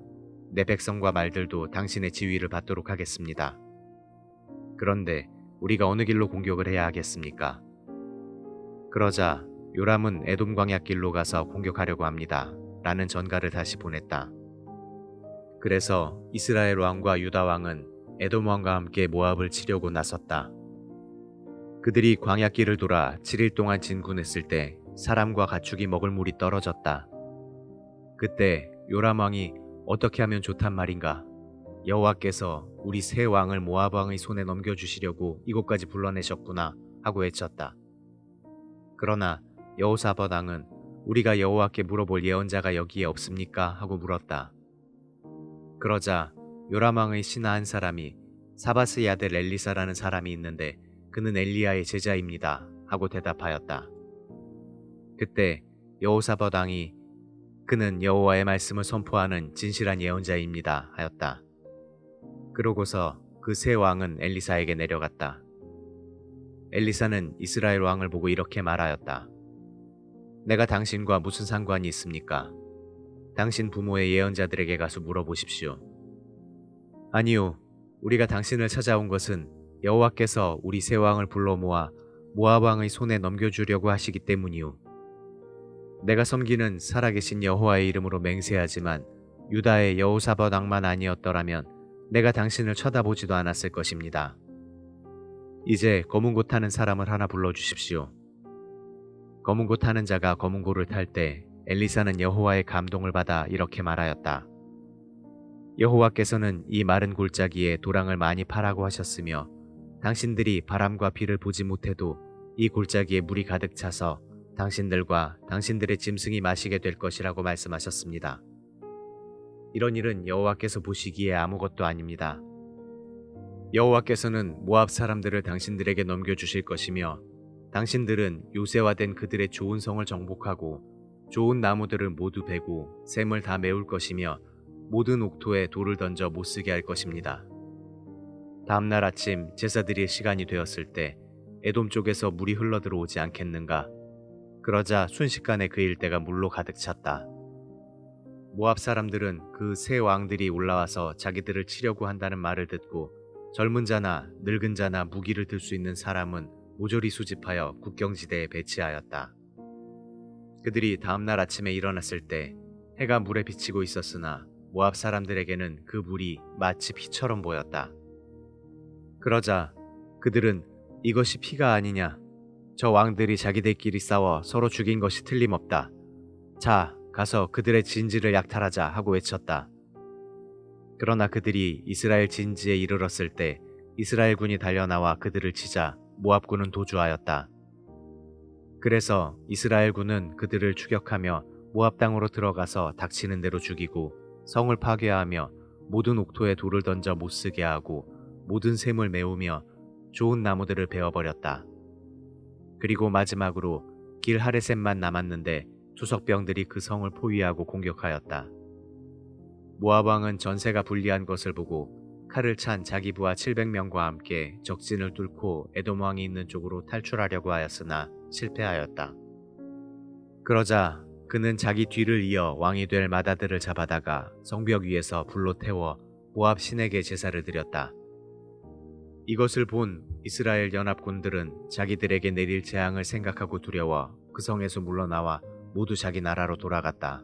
내 백성과 말들도 당신의 지휘를 받도록 하겠습니다. 그런데 우리가 어느 길로 공격을 해야 하겠습니까? 그러자 요람은 에돔 광야길로 가서 공격하려고 합니다. 라는 전가를 다시 보냈다. 그래서 이스라엘 왕과 유다 왕은 에돔 왕과 함께 모압을 치려고 나섰다. 그들이 광야길을 돌아 7일 동안 진군했을 때 사람과 가축이 먹을 물이 떨어졌다. 그때 요람 왕이 어떻게 하면 좋단 말인가? 여호와께서 우리 새 왕을 모압 왕의 손에 넘겨주시려고 이곳까지 불러내셨구나 하고 외쳤다. 그러나 여호사밧 왕은 우리가 여호와께 물어볼 예언자가 여기에 없습니까? 하고 물었다. 그러자 요람 왕의 신하 한 사람이 사바스의 아들 엘리사라는 사람이 있는데 그는 엘리야의 제자입니다 하고 대답하였다. 그때 여호사밧 왕이 그는 여호와의 말씀을 선포하는 진실한 예언자입니다 하였다. 그러고서 그 세 왕은 엘리사에게 내려갔다. 엘리사는 이스라엘 왕을 보고 이렇게 말하였다. 내가 당신과 무슨 상관이 있습니까? 당신 부모의 예언자들에게 가서 물어보십시오. 아니요, 우리가 당신을 찾아온 것은 여호와께서 우리 세 왕을 불러 모아 모압 왕의 손에 넘겨주려고 하시기 때문이요. 내가 섬기는 살아계신 여호와의 이름으로 맹세하지만 유다의 여호사밧 왕만 아니었더라면 내가 당신을 쳐다보지도 않았을 것입니다. 이제 검은고 타는 사람을 하나 불러주십시오. 검은고 타는 자가 검은고를 탈 때 엘리사는 여호와의 감동을 받아 이렇게 말하였다. 여호와께서는 이 마른 골짜기에 도랑을 많이 파라고 하셨으며 당신들이 바람과 비를 보지 못해도 이 골짜기에 물이 가득 차서 당신들과 당신들의 짐승이 마시게 될 것이라고 말씀하셨습니다. 이런 일은 여호와께서 보시기에 아무것도 아닙니다. 여호와께서는 모압 사람들을 당신들에게 넘겨주실 것이며 당신들은 요새화된 그들의 좋은 성을 정복하고 좋은 나무들을 모두 베고 샘을 다 메울 것이며 모든 옥토에 돌을 던져 못쓰게 할 것입니다. 다음날 아침 제사 드릴 시간이 되었을 때 에돔 쪽에서 물이 흘러들어오지 않겠는가? 그러자 순식간에 그 일대가 물로 가득 찼다. 모압 사람들은 그 세 왕들이 올라와서 자기들을 치려고 한다는 말을 듣고 젊은 자나 늙은 자나 무기를 들 수 있는 사람은 모조리 수집하여 국경지대에 배치하였다. 그들이 다음날 아침에 일어났을 때 해가 물에 비치고 있었으나 모압 사람들에게는 그 물이 마치 피처럼 보였다. 그러자 그들은 이것이 피가 아니냐? 저 왕들이 자기들끼리 싸워 서로 죽인 것이 틀림없다. 자, 가서 그들의 진지를 약탈하자 하고 외쳤다. 그러나 그들이 이스라엘 진지에 이르렀을 때 이스라엘군이 달려나와 그들을 치자 모압군은 도주하였다. 그래서 이스라엘군은 그들을 추격하며 모압 땅으로 들어가서 닥치는 대로 죽이고 성을 파괴하며 모든 옥토에 돌을 던져 못쓰게 하고 모든 샘을 메우며 좋은 나무들을 베어버렸다. 그리고 마지막으로 길 하레셋만 남았는데 투석병들이 그 성을 포위하고 공격하였다. 모압 왕은 전세가 불리한 것을 보고 칼을 찬 자기 부하 700명과 함께 적진을 뚫고 에돔 왕이 있는 쪽으로 탈출하려고 하였으나 실패하였다. 그러자 그는 자기 뒤를 이어 왕이 될 마다들을 잡아다가 성벽 위에서 불로 태워 모압 신에게 제사를 드렸다. 이것을 본 이스라엘 연합군들은 자기들에게 내릴 재앙을 생각하고 두려워 그 성에서 물러나와 모두 자기 나라로 돌아갔다.